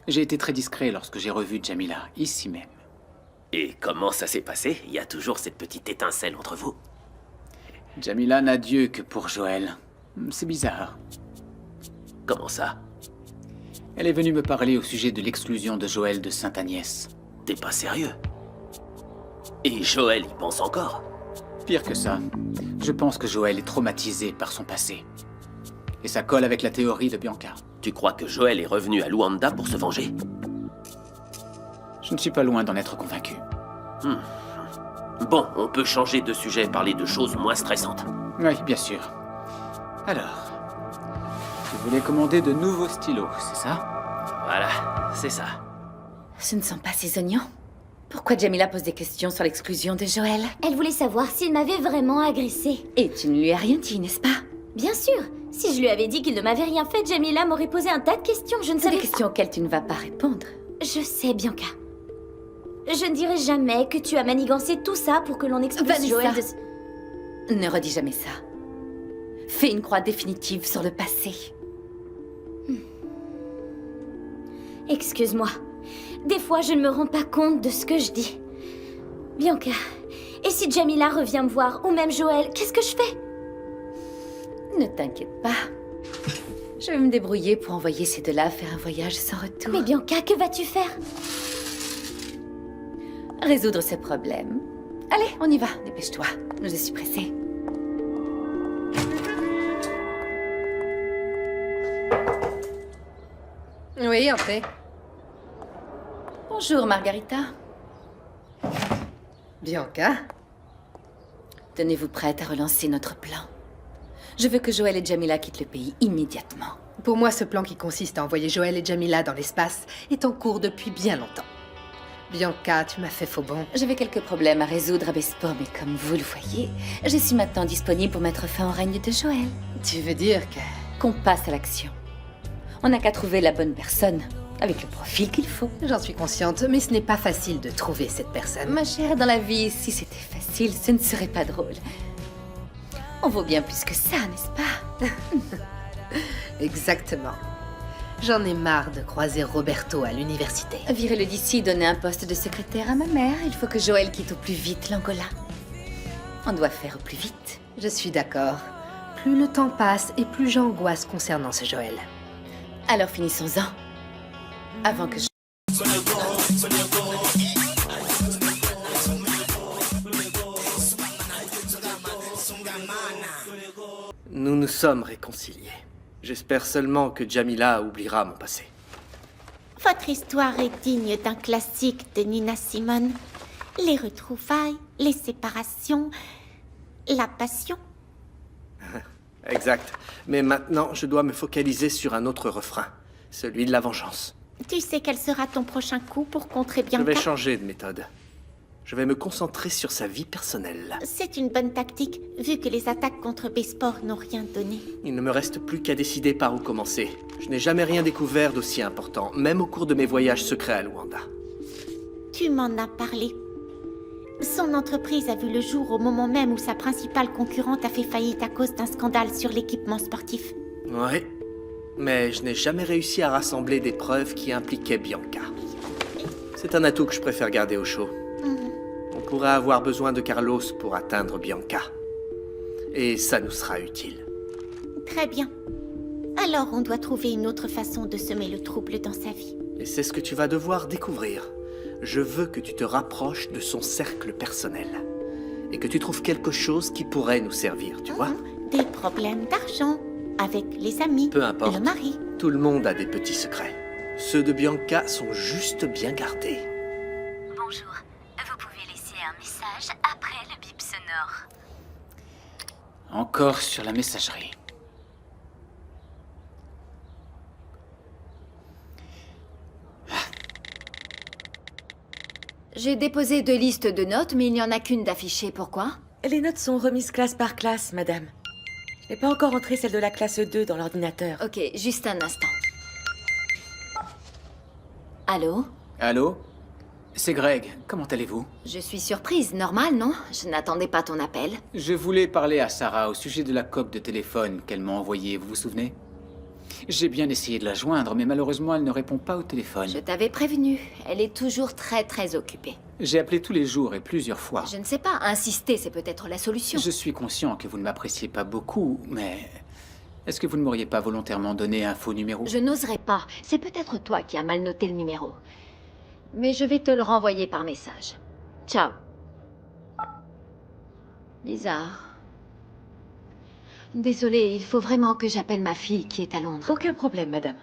J'ai été très discret lorsque j'ai revu Jamila, ici même. Et comment ça s'est passé? Il y a toujours cette petite étincelle entre vous. Jamila n'a Dieu que pour Joël. C'est bizarre. Comment ça? Elle est venue me parler au sujet de l'exclusion de Joël de Sainte-Agnès. T'es pas sérieux? Et Joël y pense encore? Pire que ça. Je pense que Joël est traumatisé par son passé. Et ça colle avec la théorie de Bianca. Tu crois que Joël est revenu à Luanda pour se venger? Je ne suis pas loin d'en être convaincu. Bon, on peut changer de sujet, parler de choses moins stressantes. Oui, bien sûr. Alors, tu voulais commander de nouveaux stylos, c'est ça? Voilà, c'est ça. Ce ne sont pas ces oignons. Pourquoi Jamila pose des questions sur l'exclusion de Joël? Elle voulait savoir s'il m'avait vraiment agressé. Et tu ne lui as rien dit, n'est-ce pas? Bien sûr. Si je lui avais dit qu'il ne m'avait rien fait, Jamila m'aurait posé un tas de questions. Je ne savais Des questions auxquelles tu ne vas pas répondre. Je sais, Bianca. Je ne dirai jamais que tu as manigancé tout ça pour que l'on expulse Vanessa. Joël de... Ne redis jamais ça. Fais une croix définitive sur le passé. Excuse-moi. Des fois, je ne me rends pas compte de ce que je dis. Bianca, et si Jamila revient me voir, ou même Joël, qu'est-ce que je fais? Ne t'inquiète pas. Je vais me débrouiller pour envoyer ces deux-là faire un voyage sans retour. Mais Bianca, que vas-tu faire? Résoudre ces problèmes. Allez, on y va, dépêche-toi. Je suis pressée. Oui, entrez. Bonjour, Margarita. Bianca? Tenez-vous prête à relancer notre plan. Je veux que Joël et Jamila quittent le pays immédiatement. Pour moi, ce plan qui consiste à envoyer Joël et Jamila dans l'espace est en cours depuis bien longtemps. Bianca, tu m'as fait faux bond. J'avais quelques problèmes à résoudre à Besport, mais comme vous le voyez, je suis maintenant disponible pour mettre fin au règne de Joël. Tu veux dire que... Qu'on passe à l'action. On n'a qu'à trouver la bonne personne, avec le profil qu'il faut. J'en suis consciente, mais ce n'est pas facile de trouver cette personne. Ma chère, dans la vie, si c'était facile, ce ne serait pas drôle. On vaut bien plus que ça, n'est-ce pas? Exactement. J'en ai marre de croiser Roberto à l'université. Virez-le d'ici, donnez un poste de secrétaire à ma mère. Il faut que Joël quitte au plus vite l'Angola. On doit faire au plus vite. Je suis d'accord. Plus le temps passe et plus j'angoisse concernant ce Joël. Alors finissons-en. Avant que je... Nous nous sommes réconciliés. J'espère seulement que Jamila oubliera mon passé. Votre histoire est digne d'un classique de Nina Simone. Les retrouvailles, les séparations, la passion. Exact. Mais maintenant, je dois me focaliser sur un autre refrain. Celui de la vengeance. Tu sais quel sera ton prochain coup pour contrer Je Bianca? vais changer de méthode. Je vais me concentrer sur sa vie personnelle. C'est une bonne tactique, vu que les attaques contre Besport n'ont rien donné. Il ne me reste plus qu'à décider par où commencer. Je n'ai jamais rien découvert d'aussi important, même au cours de mes voyages secrets à Luanda. Tu m'en as parlé. Son entreprise a vu le jour au moment même où sa principale concurrente a fait faillite à cause d'un scandale sur l'équipement sportif. Oui, mais je n'ai jamais réussi à rassembler des preuves qui impliquaient Bianca. C'est un atout que je préfère garder au chaud. On pourrait avoir besoin de Carlos pour atteindre Bianca. Et ça nous sera utile. Très bien. Alors on doit trouver une autre façon de semer le trouble dans sa vie. Et c'est ce que tu vas devoir découvrir. Je veux que tu te rapproches de son cercle personnel. Et que tu trouves quelque chose qui pourrait nous servir, tu vois? Des problèmes d'argent, avec les amis, Peu importe. le mari. Tout le monde a des petits secrets. Ceux de Bianca sont juste bien gardés. Bonjour. Vous pouvez laisser un message après le bip sonore. Encore sur la messagerie. J'ai déposé 2 listes de notes, mais il n'y en a qu'une d'affichée. Pourquoi? Les notes sont remises classe par classe, madame. Je n'ai pas encore entré celle de la classe 2 dans l'ordinateur. Ok, juste un instant. Allô? Allô? C'est Greg. Comment allez-vous? Je suis surprise, normal, non? Je n'attendais pas ton appel. Je voulais parler à Sarah au sujet de la coque de téléphone qu'elle m'a envoyée, vous vous souvenez? J'ai bien essayé de la joindre, mais malheureusement, elle ne répond pas au téléphone. Je t'avais prévenu, elle est toujours très occupée. J'ai appelé tous les jours et plusieurs fois. Je ne sais pas, insister, c'est peut-être la solution. Je suis conscient que vous ne m'appréciez pas beaucoup, mais... Est-ce que vous ne m'auriez pas volontairement donné un faux numéro? Je n'oserais pas. C'est peut-être toi qui as mal noté le numéro. Mais je vais te le renvoyer par message. Ciao. Bizarre. Désolée, il faut vraiment que j'appelle ma fille qui est à Londres. Aucun problème, madame.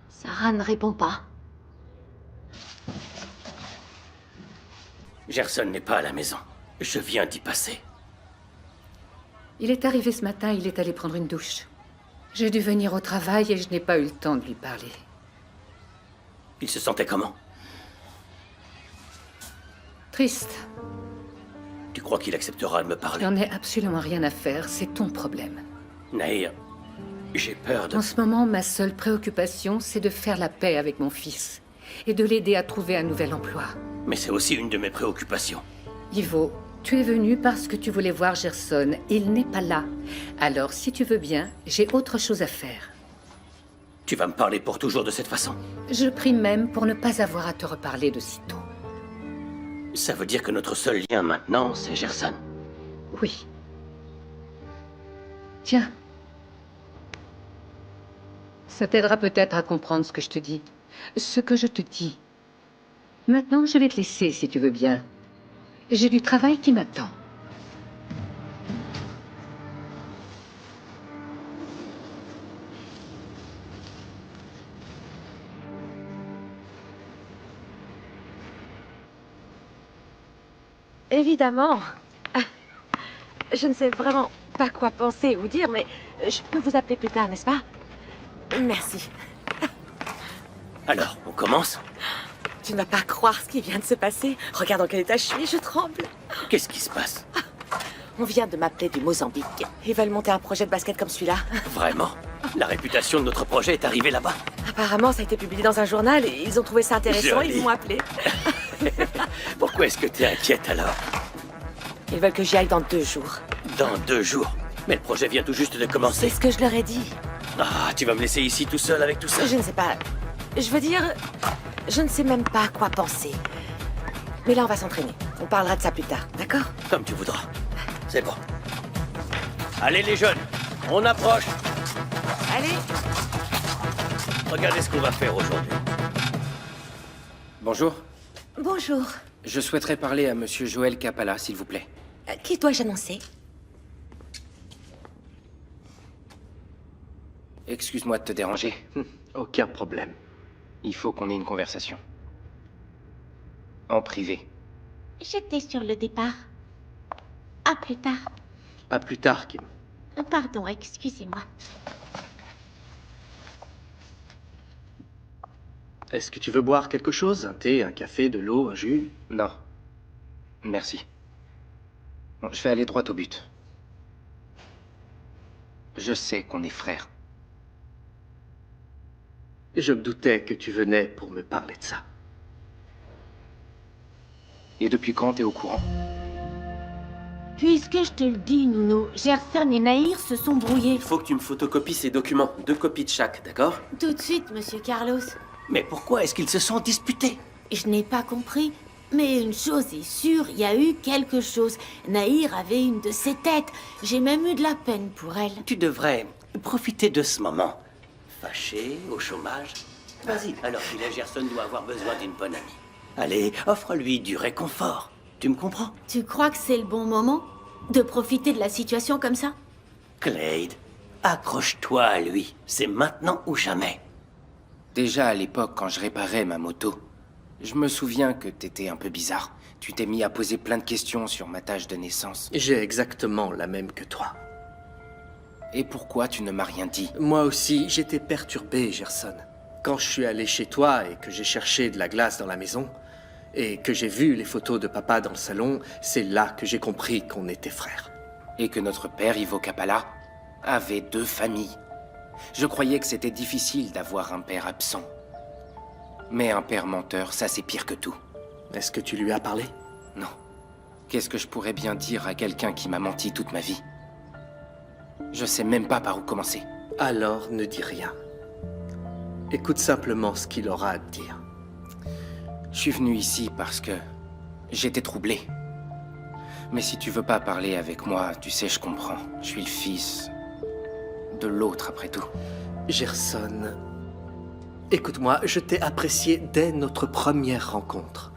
Sarah ne répond pas. Gerson n'est pas à la maison. Je viens d'y passer. Il est arrivé ce matin, il est allé prendre une douche. J'ai dû venir au travail et je n'ai pas eu le temps de lui parler. Il se sentait comment? Triste. Tu crois qu'il acceptera de me parler? J'en ai absolument rien à faire, c'est ton problème. Nahir, j'ai peur de... En ce moment, ma seule préoccupation, c'est de faire la paix avec mon fils et de l'aider à trouver un nouvel emploi. Mais c'est aussi une de mes préoccupations. Ivo, tu es venu parce que tu voulais voir Gerson. Il n'est pas là. Alors, si tu veux bien, j'ai autre chose à faire. Tu vas me parler pour toujours de cette façon? Je prie même pour ne pas avoir à te reparler de sitôt. Ça veut dire que notre seul lien maintenant, c'est Gerson. Oui. Tiens. Ça t'aidera peut-être à comprendre ce que je te dis. Ce que je te dis. Maintenant, je vais te laisser, si tu veux bien. J'ai du travail qui m'attend. Évidemment. Je ne sais vraiment pas quoi penser ou dire, mais je peux vous appeler plus tard, n'est-ce pas? Merci. Alors, on commence? Tu ne vas pas croire ce qui vient de se passer. Regarde dans quel état je suis, je tremble. Qu'est-ce qui se passe? On vient de m'appeler du Mozambique. Ils veulent monter un projet de basket comme celui-là. Vraiment? La réputation de notre projet est arrivée là-bas? Apparemment, ça a été publié dans un journal et ils ont trouvé ça intéressant, Joli. ils m'ont appelé. Pourquoi est-ce que t'es inquiète alors? Ils veulent que j'y aille dans 2 jours. Dans 2 jours? Mais le projet vient tout juste de commencer. C'est ce que je leur ai dit. Ah, tu vas me laisser ici tout seul avec tout ça? Je ne sais pas. Je veux dire, je ne sais même pas quoi penser. Mais là, on va s'entraîner. On parlera de ça plus tard, d'accord? Comme tu voudras. C'est bon. Allez les jeunes, on approche. Allez. Regardez ce qu'on va faire aujourd'hui. Bonjour. Bonjour. Je souhaiterais parler à Monsieur Joël Capala, s'il vous plaît. Qui dois-je annoncer? Excuse-moi de te déranger. Aucun problème. Il faut qu'on ait une conversation. En privé. J'étais sur le départ. À plus tard. Pas plus tard, Kim. Pardon, excusez-moi. Est-ce que tu veux boire quelque chose? Un thé, un café, de l'eau, un jus? Non. Merci. Bon, je vais aller droit au but. Je sais qu'on est frères. Je me doutais que tu venais pour me parler de ça. Et depuis quand t'es au courant? Puisque je te le dis, Nounou, Gerson et Nahir se sont brouillés. Il faut que tu me photocopies ces documents. 2 copies de chaque, d'accord? Tout de suite, monsieur Carlos. Mais pourquoi est-ce qu'ils se sont disputés? Je n'ai pas compris. Mais une chose est sûre, il y a eu quelque chose. Nahir avait une de ses têtes. J'ai même eu de la peine pour elle. Tu devrais profiter de ce moment. Fâché, au chômage. Vas-y, alors qu'il est, Gerson doit avoir besoin d'une bonne amie. Allez, offre-lui du réconfort. Tu me comprends? Tu crois que c'est le bon moment de profiter de la situation comme ça? Clade, accroche-toi à lui. C'est maintenant ou jamais. Déjà à l'époque, quand je réparais ma moto, je me souviens que t'étais un peu bizarre. Tu t'es mis à poser plein de questions sur ma tâche de naissance. J'ai exactement la même que toi. Et pourquoi tu ne m'as rien dit? Moi aussi, j'étais perturbé, Gerson. Quand je suis allé chez toi et que j'ai cherché de la glace dans la maison, et que j'ai vu les photos de papa dans le salon, c'est là que j'ai compris qu'on était frères. Et que notre père, Ivo Capala, avait 2 familles. Je croyais que c'était difficile d'avoir un père absent. Mais un père menteur, ça c'est pire que tout. Est-ce que tu lui as parlé? Non. Qu'est-ce que je pourrais bien dire à quelqu'un qui m'a menti toute ma vie? Je sais même pas par où commencer. Alors ne dis rien. Écoute simplement ce qu'il aura à te dire. Je suis venu ici parce que j'étais troublé. Mais si tu veux pas parler avec moi, tu sais, je comprends. Je suis le fils de l'autre, après tout. Gerson, écoute-moi, je t'ai apprécié dès notre première rencontre.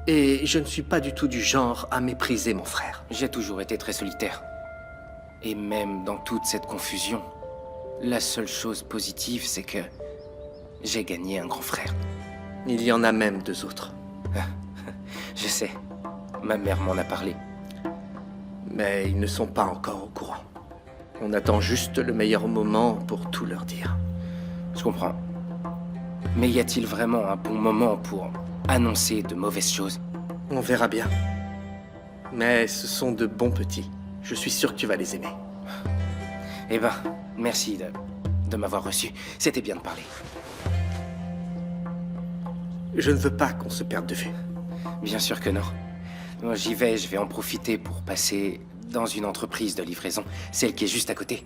Et je ne suis pas du tout du genre à mépriser mon frère. J'ai toujours été très solitaire. Et même dans toute cette confusion, la seule chose positive, c'est que j'ai gagné un grand frère. Il y en a même 2 autres. Je sais. Ma mère m'en a parlé. Mais ils ne sont pas encore au courant. On attend juste le meilleur moment pour tout leur dire. Je comprends. Mais y a-t-il vraiment un bon moment pour annoncer de mauvaises choses? On verra bien. Mais ce sont de bons petits. Je suis sûr que tu vas les aimer. Eh ben, merci de m'avoir reçu. C'était bien de parler. Je ne veux pas qu'on se perde de vue. Bien sûr que non. Moi, j'y vais, je vais en profiter pour passer dans une entreprise de livraison, celle qui est juste à côté.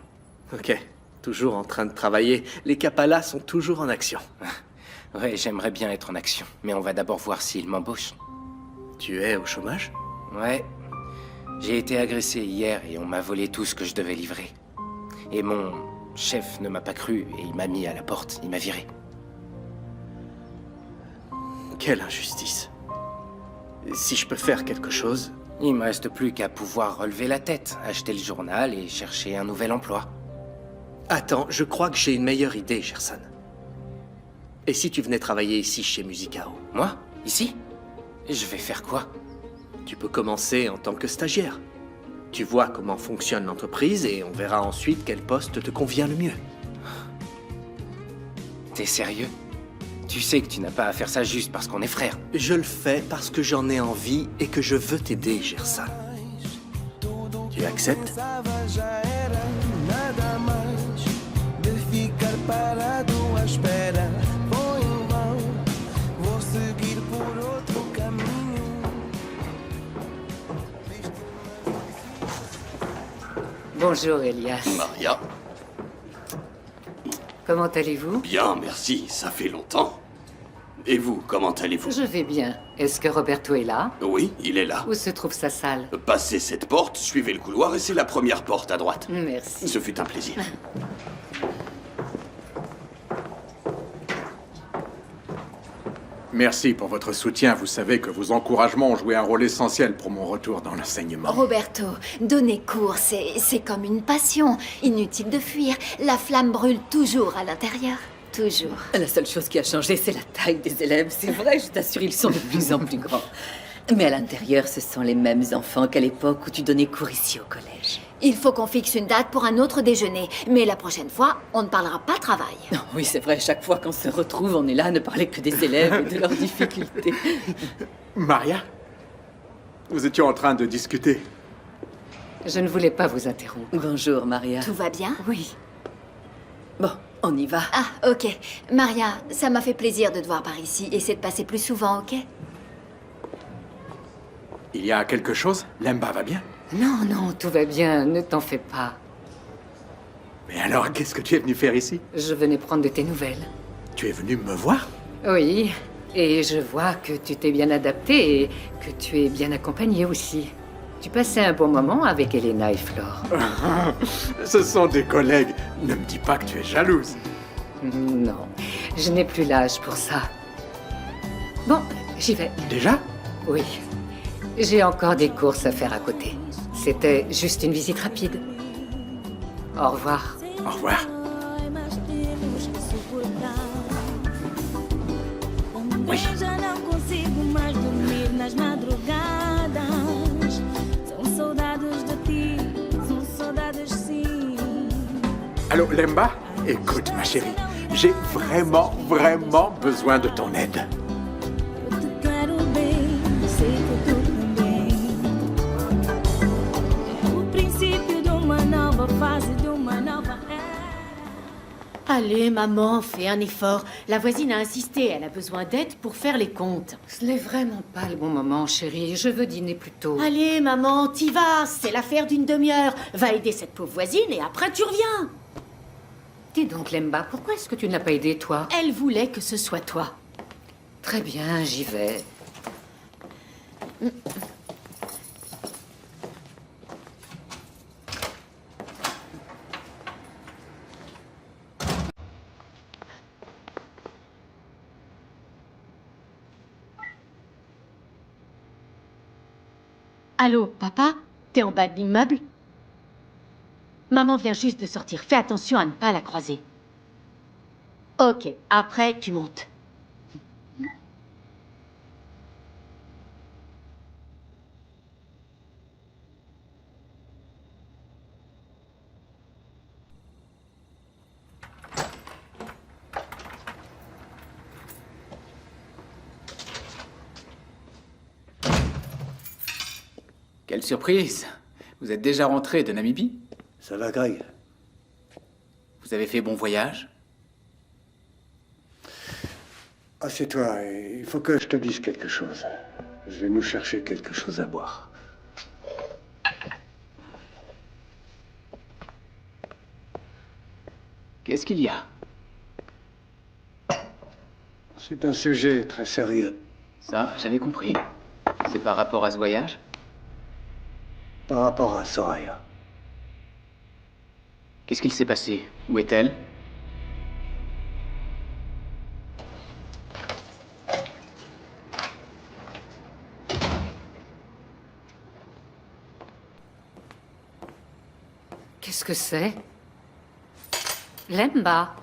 Ok, toujours en train de travailler. Les Kapala sont toujours en action. Ouais, j'aimerais bien être en action, mais on va d'abord voir s'ils m'embauchent. Tu es au chômage? Ouais. J'ai été agressé hier et on m'a volé tout ce que je devais livrer. Et mon chef ne m'a pas cru et il m'a mis à la porte, il m'a viré. Quelle injustice. Si je peux faire quelque chose... Il me reste plus qu'à pouvoir relever la tête, acheter le journal et chercher un nouvel emploi. Attends, je crois que j'ai une meilleure idée, Gerson. Et si tu venais travailler ici chez Musicao? Moi? Ici? Je vais faire quoi? Tu peux commencer en tant que stagiaire. Tu vois comment fonctionne l'entreprise et on verra ensuite quel poste te convient le mieux. T'es sérieux? Tu sais que tu n'as pas à faire ça juste parce qu'on est frères. Je le fais parce que j'en ai envie et que je veux t'aider, Gerson. Tu acceptes? Bonjour Elias. Maria. Comment allez-vous? Bien, merci. Ça fait longtemps. Et vous, comment allez-vous? Je vais bien. Est-ce que Roberto est là? Oui, il est là. Où se trouve sa salle? Passez cette porte, suivez le couloir et c'est la première porte à droite. Merci. Ce fut un plaisir. Merci pour votre soutien. Vous savez que vos encouragements ont joué un rôle essentiel pour mon retour dans l'enseignement. Roberto, donner cours, c'est comme une passion. Inutile de fuir. La flamme brûle toujours à l'intérieur. Toujours. La seule chose qui a changé, c'est la taille des élèves. C'est vrai, je t'assure, ils sont de plus en plus grands. Mais à l'intérieur, ce sont les mêmes enfants qu'à l'époque où tu donnais cours ici au collège. Il faut qu'on fixe une date pour un autre déjeuner. Mais la prochaine fois, on ne parlera pas travail. Non, oui, c'est vrai, chaque fois qu'on se retrouve, on est là à ne parler que des élèves et de leurs difficultés. Maria, nous étions en train de discuter. Je ne voulais pas vous interrompre. Bonjour, Maria. Tout va bien? Oui. Bon, on y va. Ah, ok. Maria, ça m'a fait plaisir de te voir par ici. Essaie de passer plus souvent, ok? Il y a quelque chose? Lemba va bien? Non, non, tout va bien. Ne t'en fais pas. Mais alors, qu'est-ce que tu es venu faire ici? Je venais prendre de tes nouvelles. Tu es venu me voir? Oui, et je vois que tu t'es bien adapté et que tu es bien accompagné aussi. Tu passais un bon moment avec Elena et Flore. Ce sont des collègues. Ne me dis pas que tu es jalouse. Non, je n'ai plus l'âge pour ça. Bon, j'y vais. Déjà? Oui. J'ai encore des courses à faire à côté. C'était juste une visite rapide. Au revoir. Au revoir. Oui. Já não consigo mais dormir nas madrugadas. São saudades de ti, são saudades sim. Allô, Lemba? Écoute, ma chérie, j'ai vraiment besoin de ton aide. Eu te quero bem, sei que tu também. É o princípio de uma nova fase, de uma nova era. Allez, maman, fais un effort. La voisine a insisté, elle a besoin d'aide pour faire les comptes. Ce n'est vraiment pas le bon moment, chérie. Je veux dîner plus tôt. Allez, maman, t'y vas, c'est l'affaire d'une demi-heure. Va aider cette pauvre voisine et après tu reviens. Dis donc, Lemba, pourquoi est-ce que tu ne l'as pas aidée, toi? Elle voulait que ce soit toi. Très bien, j'y vais. Allô, papa? T'es en bas de l'immeuble? Maman vient juste de sortir. Fais attention à ne pas la croiser. Ok, après, tu montes. Quelle surprise! Vous êtes déjà rentré de Namibie? Ça va, Greg? Vous avez fait bon voyage? Assieds-toi, il faut que je te dise quelque chose. Je vais nous chercher quelque chose à boire. Qu'est-ce qu'il y a? C'est un sujet très sérieux. Ça, j'avais compris. C'est par rapport à ce voyage? Par rapport à Soraya. Qu'est-ce qu'il s'est passé? Où est-elle? Qu'est-ce que c'est? Lemba.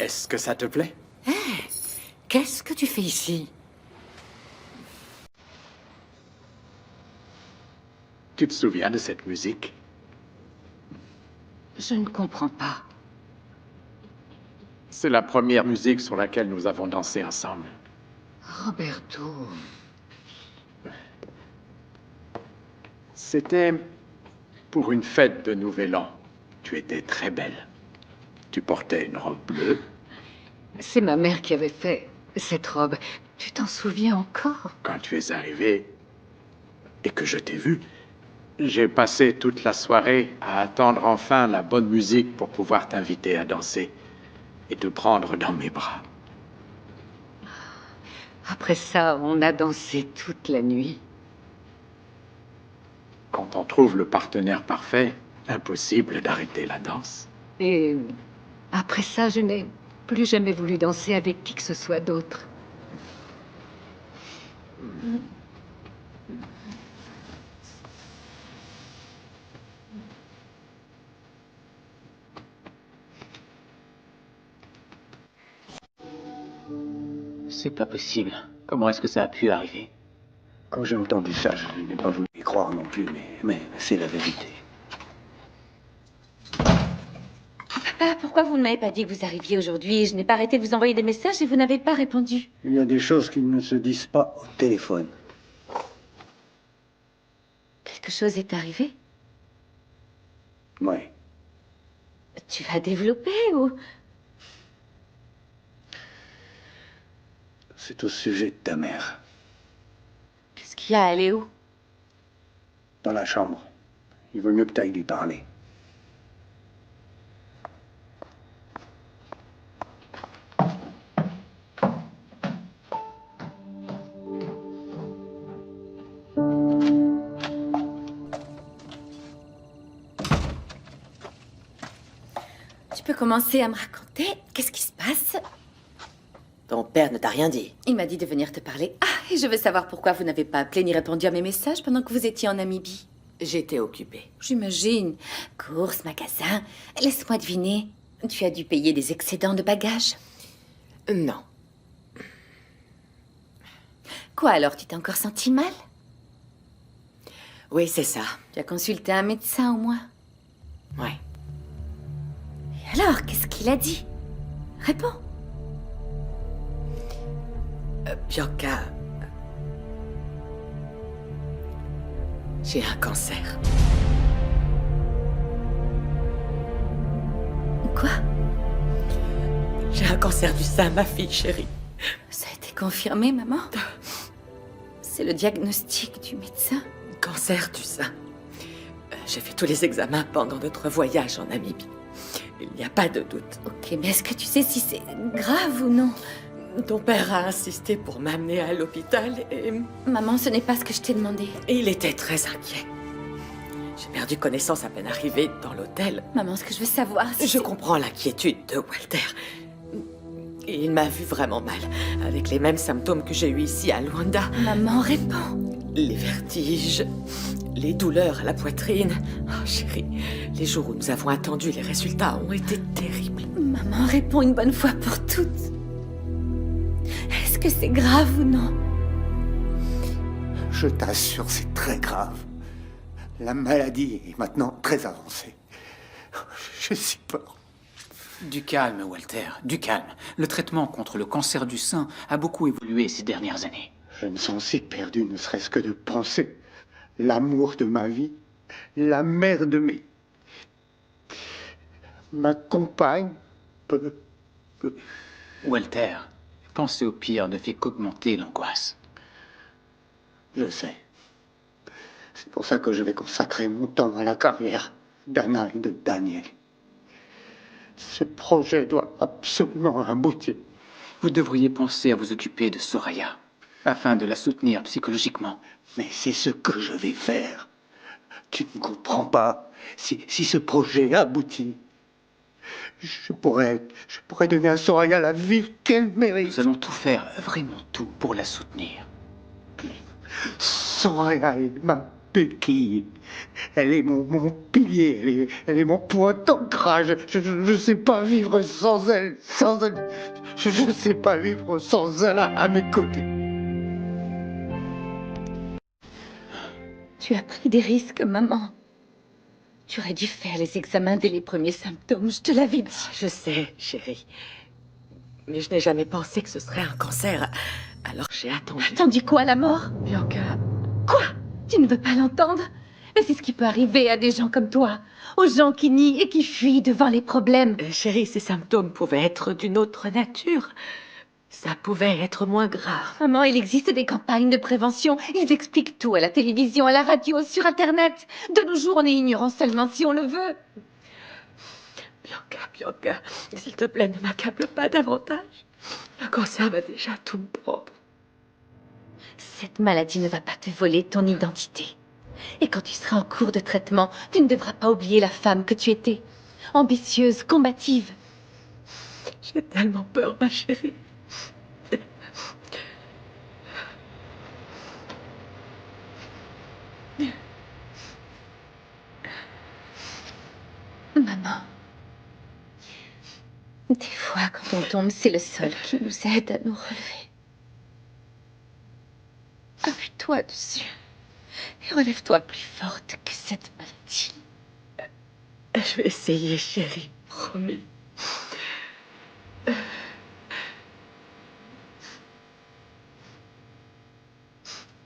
Est-ce que ça te plaît? Qu'est-ce que tu fais ici? Tu te souviens de cette musique? Je ne comprends pas. C'est la première musique sur laquelle nous avons dansé ensemble. Roberto. C'était pour une fête de Nouvel An. Tu étais très belle. Tu portais une robe bleue. C'est ma mère qui avait fait cette robe. Tu t'en souviens encore? Quand tu es arrivé et que je t'ai vu, j'ai passé toute la soirée à attendre enfin la bonne musique pour pouvoir t'inviter à danser et te prendre dans mes bras. Après ça, on a dansé toute la nuit. Quand on trouve le partenaire parfait, impossible d'arrêter la danse. Et après ça, je n'ai plus jamais voulu danser avec qui que ce soit d'autre. C'est pas possible. Comment est-ce que ça a pu arriver? Quand j'ai entendu ça, je n'ai pas voulu y croire non plus, mais c'est la vérité. Papa, pourquoi vous ne m'avez pas dit que vous arriviez aujourd'hui? Je n'ai pas arrêté de vous envoyer des messages et vous n'avez pas répondu. Il y a des choses qui ne se disent pas au téléphone. Quelque chose est arrivé? Oui. Tu vas développer ou... C'est au sujet de ta mère. Qu'est-ce qu'il y a? Elle est où? Dans la chambre. Il vaut mieux que tu ailles lui parler. Tu peux commencer à me raconter? Qu'est-ce qui se passe? Ton père ne t'a rien dit? Il m'a dit de venir te parler. Ah, et je veux savoir pourquoi vous n'avez pas appelé ni répondu à mes messages pendant que vous étiez en Namibie. J'étais occupée. J'imagine. Courses, magasins. Laisse-moi deviner. Tu as dû payer des excédents de bagages? Non. Quoi alors? Tu t'es encore senti mal? Oui, c'est ça. Tu as consulté un médecin au moins? Ouais. Et alors, qu'est-ce qu'il a dit? Réponds. Bianca... J'ai un cancer. Quoi? J'ai un cancer du sein, ma fille chérie. Ça a été confirmé, maman? C'est le diagnostic du médecin? Cancer du sein. J'ai fait tous les examens pendant notre voyage en Namibie. Il n'y a pas de doute. Ok, mais est-ce que tu sais si c'est grave ou non? Ton père a insisté pour m'amener à l'hôpital et... Maman, ce n'est pas ce que je t'ai demandé. Et il était très inquiet. J'ai perdu connaissance à peine arrivée dans l'hôtel. Maman, ce que je veux savoir, c'est... Je comprends l'inquiétude de Walter. Il m'a vu vraiment mal, avec les mêmes symptômes que j'ai eus ici à Luanda. Maman, réponds. les vertiges, les douleurs à la poitrine. Oh, chérie, les jours où nous avons attendu les résultats ont été terribles. Maman, réponds une bonne fois pour toutes. Est-ce que c'est grave ou non? Je t'assure, c'est très grave. La maladie est maintenant très avancée. J'ai si peur. Du calme, Walter, du calme. Le traitement contre le cancer du sein a beaucoup évolué ces dernières années. Je me sens si perdu, ne serait-ce que de penser. L'amour de ma vie, la mère de mes... Ma compagne peut... Walter, penser au pire ne fait qu'augmenter l'angoisse. Je sais. C'est pour ça que je vais consacrer mon temps à la carrière d'Anna et de Daniel. Ce projet doit absolument aboutir. Vous devriez penser à vous occuper de Soraya, afin de la soutenir psychologiquement. Mais c'est ce que je vais faire. Tu ne comprends pas. Si ce projet aboutit, je pourrais donner à Soraya la vie qu'elle mérite. Nous allons tout faire, vraiment tout, pour la soutenir. Soraya est ma béquille. Elle est mon pilier, elle est mon point d'ancrage. Je ne sais pas vivre sans elle, Je ne sais pas vivre sans elle à mes côtés. Tu as pris des risques, maman. Tu aurais dû faire les examens dès les premiers symptômes, je te l'avais dit. Je sais, chérie. Mais je n'ai jamais pensé que ce serait un cancer. Alors j'ai attendu. Attendu quoi, la mort? Bianca. Quoi? Tu ne veux pas l'entendre? Mais c'est ce qui peut arriver à des gens comme toi. Aux gens qui nient et qui fuient devant les problèmes. Chérie, ces symptômes pouvaient être d'une autre nature. Ça pouvait être moins grave. Maman, il existe des campagnes de prévention. Ils expliquent tout à la télévision, à la radio, sur Internet. De nos jours, on est ignorant seulement si on le veut. Bianca, s'il te plaît, ne m'accable pas davantage. Le cancer va déjà tout me prendre. Cette maladie ne va pas te voler ton identité. Et quand tu seras en cours de traitement, tu ne devras pas oublier la femme que tu étais. Ambitieuse, combative. J'ai tellement peur, ma chérie. Maman. Des fois, quand on tombe, c'est le sol qui nous aide à nous relever. Appuie-toi dessus et relève-toi plus forte que cette maladie. Je vais essayer, chérie, promis.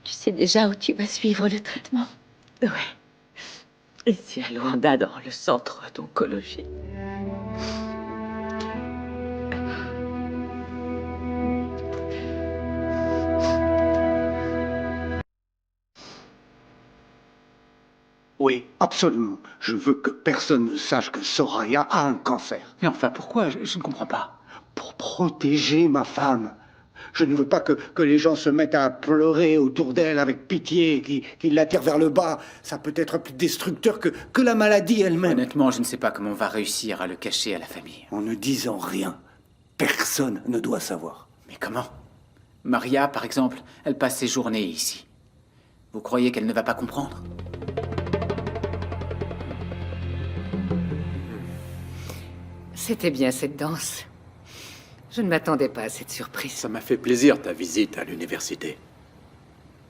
Tu sais déjà où tu vas suivre le traitement? Oui. Ici à Luanda, dans le centre d'oncologie. Oui, absolument. Je veux que personne ne sache que Soraya a un cancer. Mais enfin, pourquoi? Je ne comprends pas. Pour protéger ma femme. Je ne veux pas que les gens se mettent à pleurer autour d'elle avec pitié, qu'ils la tirent vers le bas. Ça peut être plus destructeur que la maladie elle-même. Honnêtement, je ne sais pas comment on va réussir à le cacher à la famille. En ne disant rien. Personne ne doit savoir. Mais comment? Maria, par exemple, elle passe ses journées ici. Vous croyez qu'elle ne va pas comprendre? C'était bien cette danse. Je ne m'attendais pas à cette surprise. Ça m'a fait plaisir ta visite à l'université.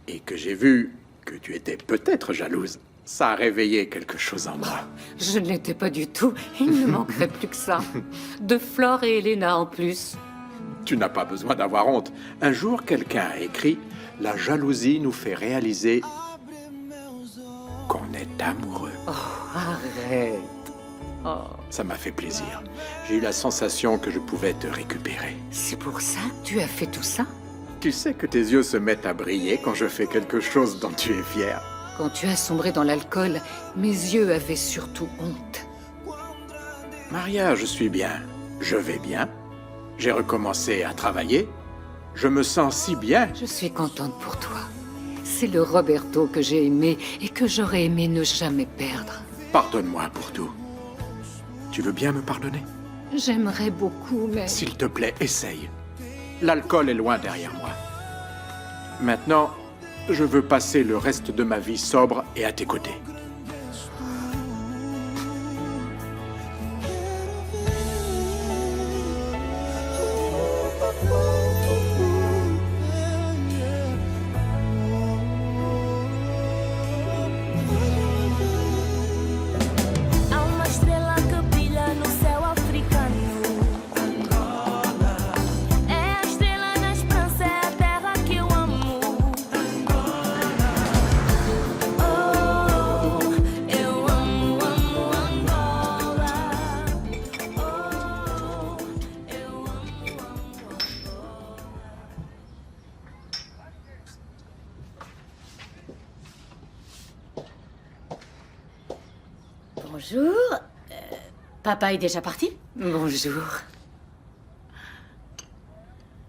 Et que j'ai vu que tu étais peut-être jalouse. Ça a réveillé quelque chose en moi. Je ne l'étais pas du tout. Il ne manquerait plus que ça. De Flore et Elena en plus. Tu n'as pas besoin d'avoir honte. Un jour, quelqu'un a écrit « La jalousie nous fait réaliser qu'on est amoureux. » Oh, arrête. Oh. Ça m'a fait plaisir. J'ai eu la sensation que je pouvais te récupérer. C'est pour ça que tu as fait tout ça? Tu sais que tes yeux se mettent à briller quand je fais quelque chose dont tu es fier. Quand tu as sombré dans l'alcool, mes yeux avaient surtout honte. Maria, je suis bien. Je vais bien. J'ai recommencé à travailler. Je me sens si bien. Je suis contente pour toi. C'est le Roberto que j'ai aimé et que j'aurais aimé ne jamais perdre. Pardonne-moi pour tout. Tu veux bien me pardonner? J'aimerais beaucoup, mais... S'il te plaît, essaye. L'alcool est loin derrière moi. Maintenant, Je veux passer le reste de ma vie sobre et à tes côtés. Há uma estrela que brilha no céu africano. É a estrela da esperança, é a terra que eu amo. Oh, eu amo, amo Angola. Oh, eu amo, Bonjour. Papa est déjà parti? Bonjour.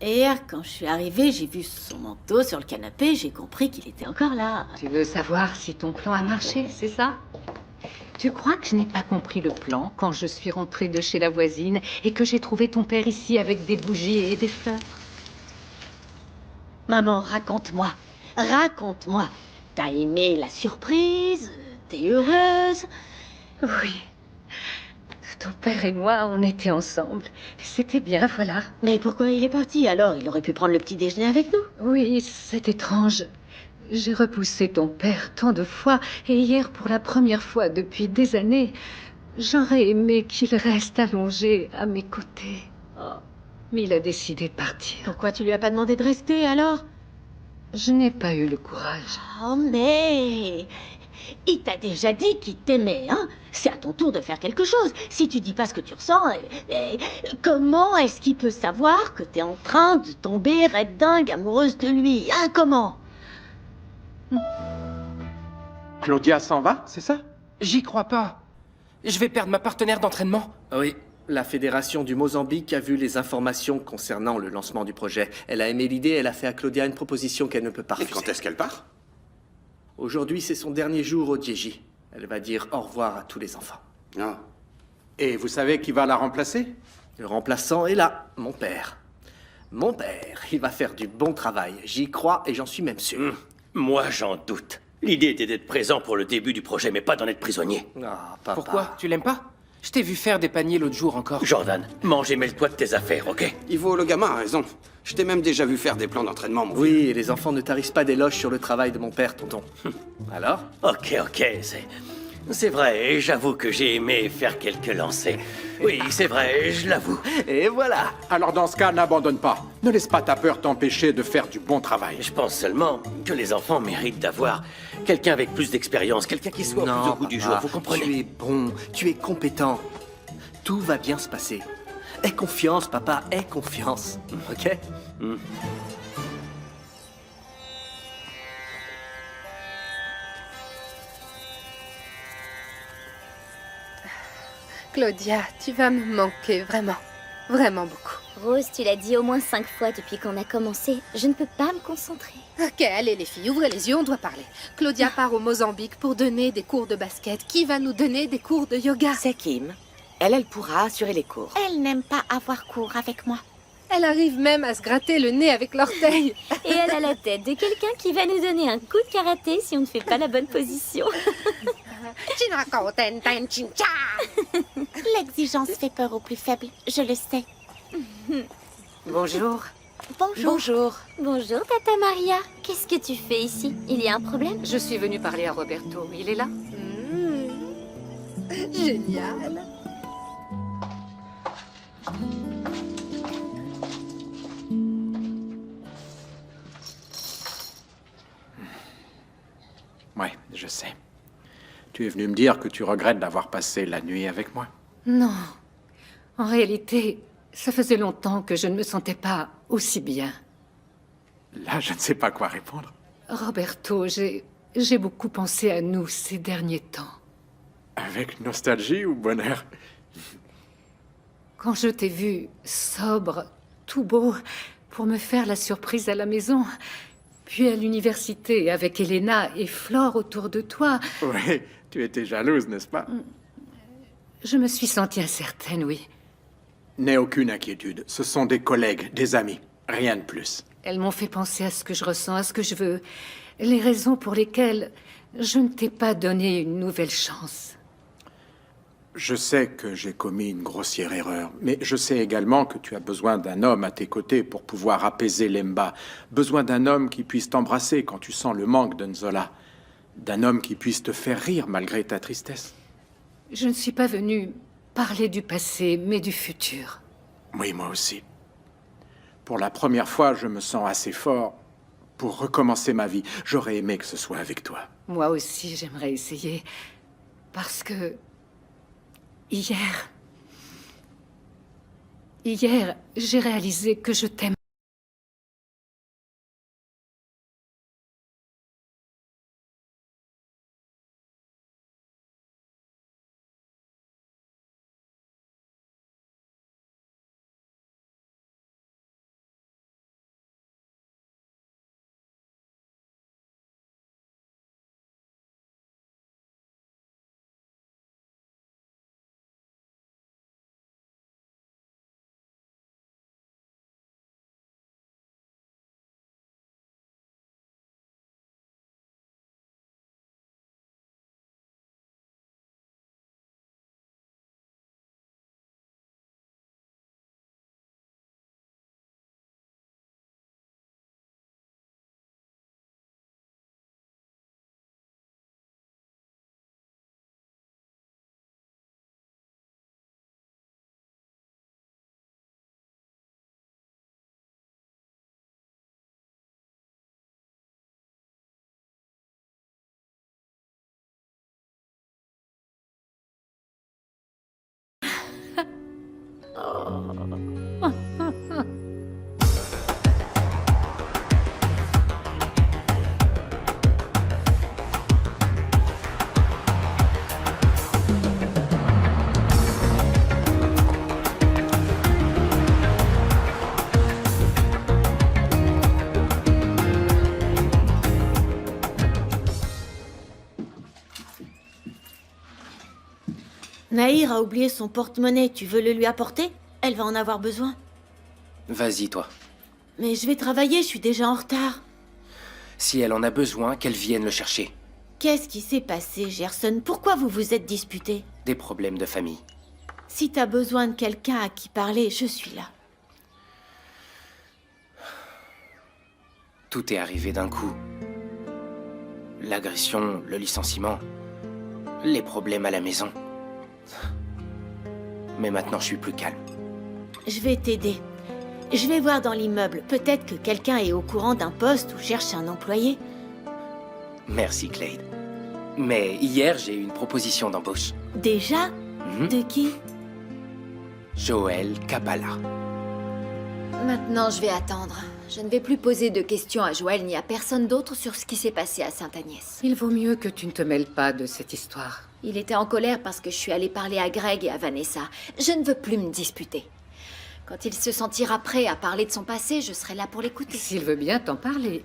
Hier, quand je suis arrivée, j'ai vu son manteau sur le canapé, j'ai compris qu'il était encore là. Tu veux savoir si ton plan a marché, c'est ça? Tu crois que je n'ai pas compris le plan quand je suis rentrée de chez la voisine et que j'ai trouvé ton père ici avec des bougies et des fleurs? Maman, raconte-moi. Raconte-moi. T'as aimé la surprise? T'es heureuse? Oui. Ton père et moi, on était ensemble. C'était bien, voilà. Mais pourquoi il est parti alors? Il aurait pu prendre le petit déjeuner avec nous. Oui, c'est étrange. J'ai repoussé ton père tant de fois, et hier, pour la première fois depuis des années, j'aurais aimé qu'il reste allongé à mes côtés. Oh, mais il a décidé de partir. Pourquoi tu lui as pas demandé de rester alors? Je n'ai pas eu le courage. Oh mais... il t'a déjà dit qu'il t'aimait, hein? C'est à ton tour de faire quelque chose. Si tu dis pas ce que tu ressens, comment est-ce qu'il peut savoir que t'es en train de tomber red dingue amoureuse de lui, hein? Comment? Claudia s'en va, c'est ça? J'y crois pas. Je vais perdre ma partenaire d'entraînement. Oui, la Fédération du Mozambique a vu les informations concernant le lancement du projet. Elle a aimé l'idée, elle a fait à Claudia une proposition qu'elle ne peut pas refuser. Et quand est-ce qu'elle part? Aujourd'hui, c'est son dernier jour au Djeji. Elle va dire au revoir à tous les enfants. Ah. Et vous savez qui va la remplacer? Le remplaçant est là, mon père. Mon père, il va faire du bon travail. J'y crois et j'en suis même sûr. Moi, j'en doute. L'idée était d'être présent pour le début du projet, mais pas d'en être prisonnier. Ah, papa. Pourquoi? Tu l'aimes pas? Je t'ai vu faire des paniers l'autre jour encore. Jordan, mange et mêle-toi de tes affaires, ok? Ivo, le gamin a raison. Je t'ai même déjà vu faire des plans d'entraînement, mon Oui, et les enfants ne tarissent pas d'éloges sur le travail de mon père, tonton. Alors? Ok, c'est vrai, j'avoue que j'ai aimé faire quelques lancers. Oui, c'est vrai, je l'avoue. Et voilà. Alors dans ce cas, n'abandonne pas. Ne laisse pas ta peur t'empêcher de faire du bon travail. Je pense seulement que les enfants méritent d'avoir quelqu'un avec plus d'expérience, quelqu'un qui soit plus au goût du jour, vous comprenez? Tu es bon, tu es compétent. Tout va bien se passer. Aie confiance, papa, aie confiance. Ok? Claudia, tu vas me manquer, vraiment. Vraiment beaucoup. Rose, tu l'as dit au moins 5 fois depuis qu'on a commencé. Je ne peux pas me concentrer. Ok, allez les filles, ouvrez les yeux, on doit parler. Claudia part au Mozambique pour donner des cours de basket. Qui va nous donner des cours de yoga? C'est Kim. Elle pourra assurer les cours. Elle n'aime pas avoir cours avec moi. Elle arrive même à se gratter le nez avec l'orteil. Et elle a la tête de quelqu'un qui va nous donner un coup de karaté si on ne fait pas la bonne position. L'exigence fait peur aux plus faibles, je le sais. Bonjour. Bonjour. Bonjour. Bonjour, Tata Maria. Qu'est-ce que tu fais ici? Il y a un problème? Je suis venue parler à Roberto. Il est là? Génial. Ouais, je sais. Tu es venu me dire que tu regrettes d'avoir passé la nuit avec moi. Non. En réalité, ça faisait longtemps que je ne me sentais pas aussi bien. Là, je ne sais pas quoi répondre. Roberto, j'ai beaucoup pensé à nous ces derniers temps. Avec nostalgie ou bonheur? Quand je t'ai vu sobre, tout beau, pour me faire la surprise à la maison, puis à l'université avec Elena et Flore autour de toi... Oui, tu étais jalouse, n'est-ce pas? Je me suis sentie incertaine, oui. N'aie aucune inquiétude. Ce sont des collègues, des amis. Rien de plus. Elles m'ont fait penser à ce que je ressens, à ce que je veux. les raisons pour lesquelles je ne t'ai pas donné une nouvelle chance. Je sais que j'ai commis une grossière erreur, mais je sais également que tu as besoin d'un homme à tes côtés pour pouvoir apaiser Lemba. Besoin d'un homme qui puisse t'embrasser quand tu sens le manque de Nzola. D'un homme qui puisse te faire rire malgré ta tristesse. Je ne suis pas venue parler du passé, mais du futur. Oui, moi aussi. Pour la première fois, je me sens assez fort pour recommencer ma vie. J'aurais aimé que ce soit avec toi. Moi aussi, j'aimerais essayer. Parce que... Hier, j'ai réalisé que je t'aime. Nahir a oublié son porte-monnaie. Tu veux le lui apporter? Elle va en avoir besoin. Vas-y, toi. Mais je vais travailler, je suis déjà en retard. Si elle en a besoin, qu'elle vienne le chercher. Qu'est-ce qui s'est passé, Gerson? Pourquoi vous vous êtes disputés? Des problèmes de famille. Si t'as besoin de quelqu'un à qui parler, je suis là. Tout est arrivé d'un coup. L'agression, le licenciement, les problèmes à la maison. Mais maintenant, je suis plus calme. Je vais t'aider. Je vais voir dans l'immeuble. Peut-être que quelqu'un est au courant d'un poste ou cherche un employé. Merci, Clade. Mais hier, j'ai eu une proposition d'embauche. Déjà? De qui? Joël Kapala. Maintenant, je vais attendre. Je ne vais plus poser de questions à Joël ni à personne d'autre sur ce qui s'est passé à Sainte-Agnès. Il vaut mieux que tu ne te mêles pas de cette histoire. Il était en colère parce que je suis allée parler à Greg et à Vanessa. Je ne veux plus me disputer. Quand il se sentira prêt à parler de son passé, je serai là pour l'écouter. S'il veut bien t'en parler.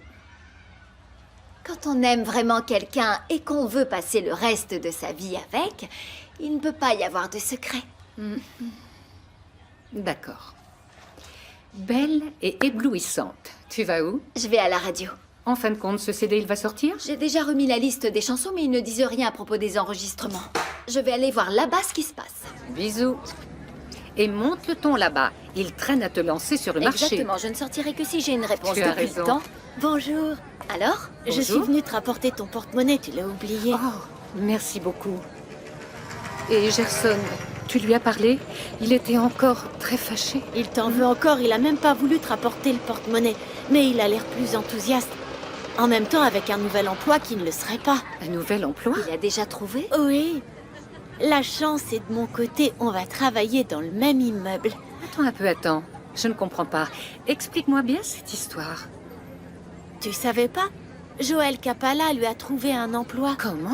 Quand on aime vraiment quelqu'un et qu'on veut passer le reste de sa vie avec, il ne peut pas y avoir de secret. D'accord. Belle et éblouissante. Tu vas où? Je vais à la radio. En fin de compte, ce CD, il va sortir? J'ai déjà remis la liste des chansons, mais ils ne disent rien à propos des enregistrements. Je vais aller voir là-bas ce qui se passe. Bisous. Et monte le ton là-bas. Il traîne à te lancer sur le marché. Exactement, je ne sortirai que si j'ai une réponse Tu as depuis raison. le temps. Bonjour. Alors? Je suis venue te rapporter ton porte-monnaie, tu l'as oublié. Oh, merci beaucoup. Et Gerson, tu lui as parlé? Il était encore très fâché. Il t'en veut encore, il a même pas voulu te rapporter le porte-monnaie. Mais il a l'air plus enthousiaste. En même temps, avec un nouvel emploi qui ne le serait pas. Un nouvel emploi? Il a déjà trouvé? Oui. La chance est de mon côté, on va travailler dans le même immeuble. Attends un peu, attends. Je ne comprends pas. Explique-moi bien cette histoire. Tu savais pas? Joël Kapala lui a trouvé un emploi. Comment?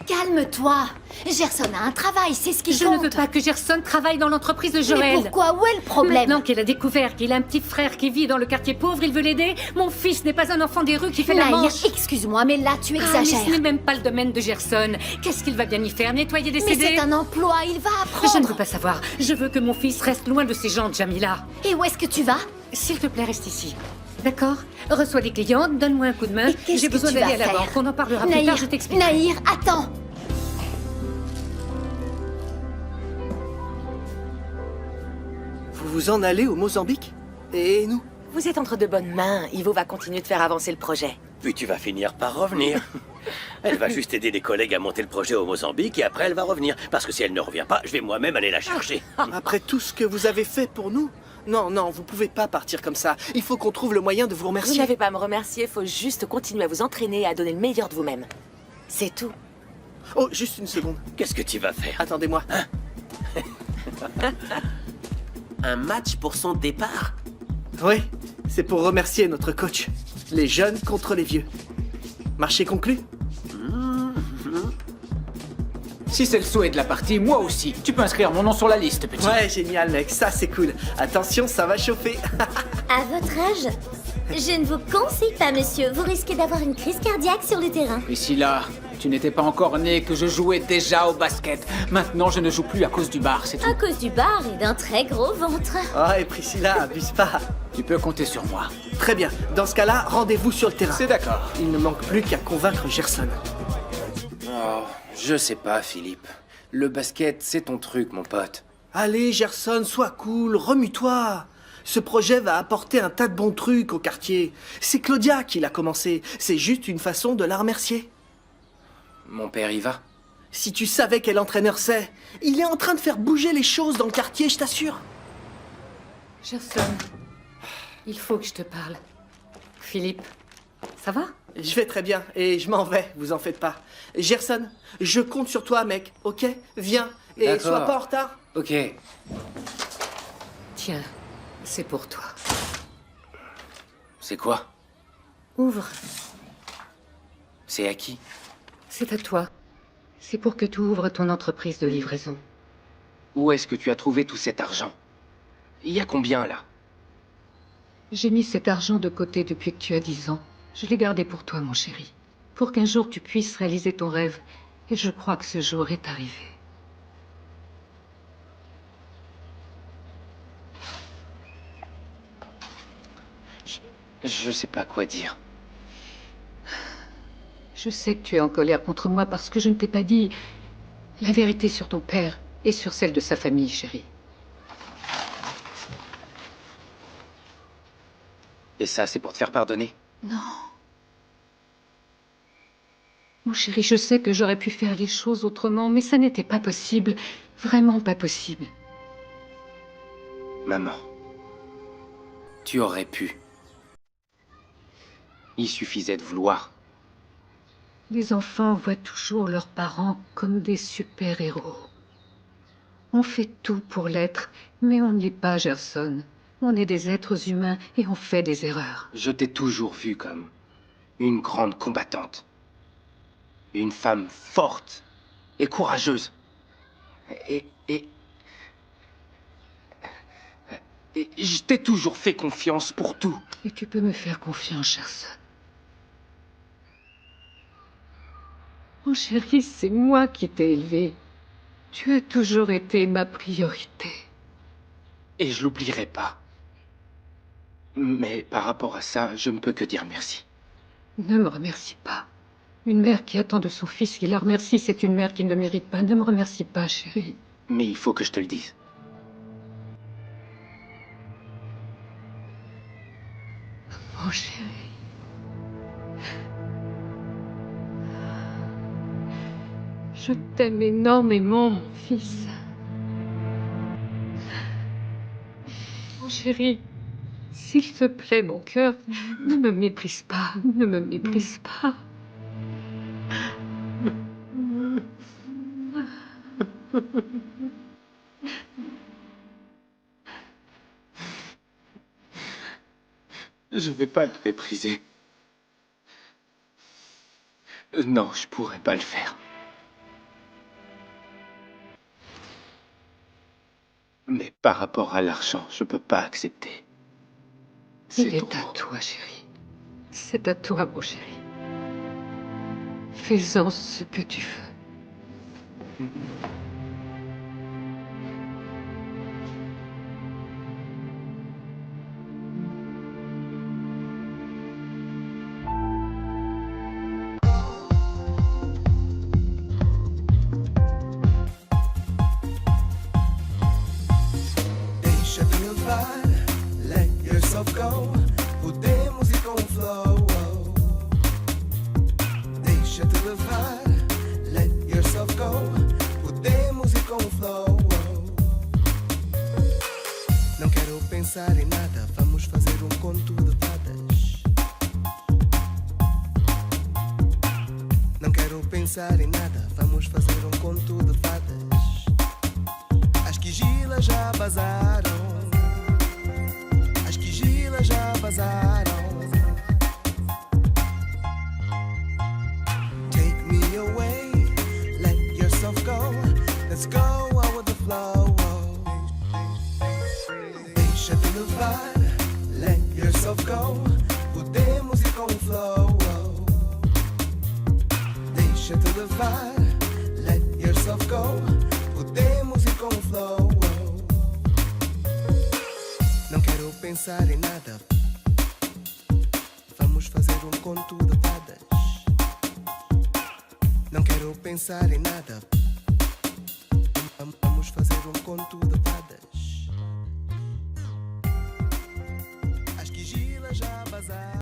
Calme-toi. Gerson a un travail, c'est ce qui Je compte. ne veux pas que Gerson travaille dans l'entreprise de Joël. Mais pourquoi? Où est le problème? Maintenant qu'il a découvert qu'il a un petit frère qui vit dans le quartier pauvre, il veut l'aider. Mon fils n'est pas un enfant des rues qui fait la Nahir, manche. excuse-moi, mais là, tu Ah, mais exagères. ce n'est même pas le domaine de Gerson. Qu'est-ce qu'il va bien y faire? Nettoyer des Mais CD? c'est un emploi, il va apprendre. Je ne veux pas savoir. Je veux que mon fils reste loin de ces gens, Jamila. Et où est-ce que tu vas? S'il te plaît, reste ici. D'accord. Reçois des clients, donne-moi un coup de main. Qu'est-ce J'ai que besoin tu d'aller vas à la faire? banque. On en parlera plus Nahir, tard, je t'explique. Nahir, attends. Vous vous en allez au Mozambique? Et nous? Vous êtes entre de bonnes mains. Ivo va continuer de faire avancer le projet. Puis tu vas finir par revenir. Elle va juste aider des collègues à monter le projet au Mozambique et après elle va revenir. Parce que si elle ne revient pas, je vais moi-même aller la chercher. Après tout ce que vous avez fait pour nous? Non, non, vous pouvez pas partir comme ça. Il faut qu'on trouve le moyen de vous Vous remercier. n'avez pas à me remercier, faut juste continuer à vous entraîner et à donner le meilleur de vous-même. C'est tout. Oh, juste une seconde. Qu'est-ce que tu vas faire? Attendez-moi. Un match pour son départ? Oui, c'est pour remercier notre coach. Les jeunes contre les vieux. Marché conclu? Si c'est le souhait de la partie, moi aussi. Tu peux inscrire mon nom sur la liste, petit. Ouais, génial, mec. Ça, c'est cool. Attention, ça va chauffer. À votre âge, je ne vous conseille pas, monsieur. Vous risquez d'avoir une crise cardiaque sur le terrain. Priscilla, tu n'étais pas encore née que je jouais déjà au basket. Maintenant, je ne joue plus à cause du bar, c'est tout. À cause du bar et d'un très gros ventre. Oh, et Priscilla, abuse pas. Tu peux compter sur moi. Très bien. Dans ce cas-là, rendez-vous sur le terrain. C'est d'accord. Il ne manque plus qu'à convaincre Gerson. Oh, je sais pas, Philippe. Le basket, c'est ton truc, mon pote. Allez, Gerson, sois cool, remue-toi. Ce projet va apporter un tas de bons trucs au quartier. C'est Claudia qui l'a commencé. C'est juste une façon de la remercier. Mon père y va. Si tu savais quel entraîneur c'est, il est en train de faire bouger les choses dans le quartier, je t'assure. Gerson, il faut que je te parle. Philippe, ça va? Je vais très bien et je m'en vais, vous en faites pas. Gerson, je compte sur toi, mec, ok? Viens et D'accord. sois pas en retard. Ok. Tiens, c'est pour toi. C'est quoi? Ouvre. C'est à qui? C'est à toi. C'est pour que tu ouvres ton entreprise de livraison. Où est-ce que tu as trouvé tout cet argent? Il y a combien, là? J'ai mis cet argent de côté depuis que tu as 10 ans. Je l'ai gardé pour toi, mon chéri. Pour qu'un jour tu puisses réaliser ton rêve. Et je crois que ce jour est arrivé. Je sais pas quoi dire. Je sais que tu es en colère contre moi parce que je ne t'ai pas dit la vérité sur ton père et sur celle de sa famille, chérie. Et ça, c'est pour te faire pardonner? Non. Mon chéri, je sais que j'aurais pu faire les choses autrement, mais ça n'était pas possible. Vraiment pas possible. Maman. Tu aurais pu. Il suffisait de vouloir. Les enfants voient toujours leurs parents comme des super-héros. On fait tout pour l'être, mais on ne l'est pas, Gerson. On est des êtres humains et on fait des erreurs. Je t'ai toujours vu comme une grande combattante. Une femme forte et courageuse. Et je t'ai toujours fait confiance pour tout. Et tu peux me faire confiance, Gerson. Mon chéri, c'est moi qui t'ai élevé. Tu as toujours été ma priorité. Et je l'oublierai pas. Mais par rapport à ça, je ne peux que dire merci. Ne me remercie pas. Une mère qui attend de son fils qui la remercie, c'est une mère qui ne le mérite pas. Ne me remercie pas, chérie. Mais il faut que je te le dise. Mon chéri. Je t'aime énormément, mon fils. Mon chéri, s'il te plaît, mon cœur, ne me méprise pas, ne me méprise pas. Je vais pas te mépriser. Non, je pourrais pas le faire. Mais par rapport à l'argent, je peux pas accepter. Il est à toi, chérie. C'est à toi, mon chéri. Fais-en ce que tu veux. levar, let yourself go. Podemos ir com o flow. Não quero pensar em nada, vamos fazer um conto de fadas. Não quero pensar em nada, vamos fazer um conto de fadas. As quigilas já vazaram. As quigilas já vazaram. Take me away, let yourself go. Let's go out with the flow. Deixa-te levar, let yourself go. Podemos ir com o flow. Deixa-te levar, let yourself go. Podemos ir com o flow. Não quero pensar em nada, vamos fazer um conto de fadas. Não quero pensar em nada.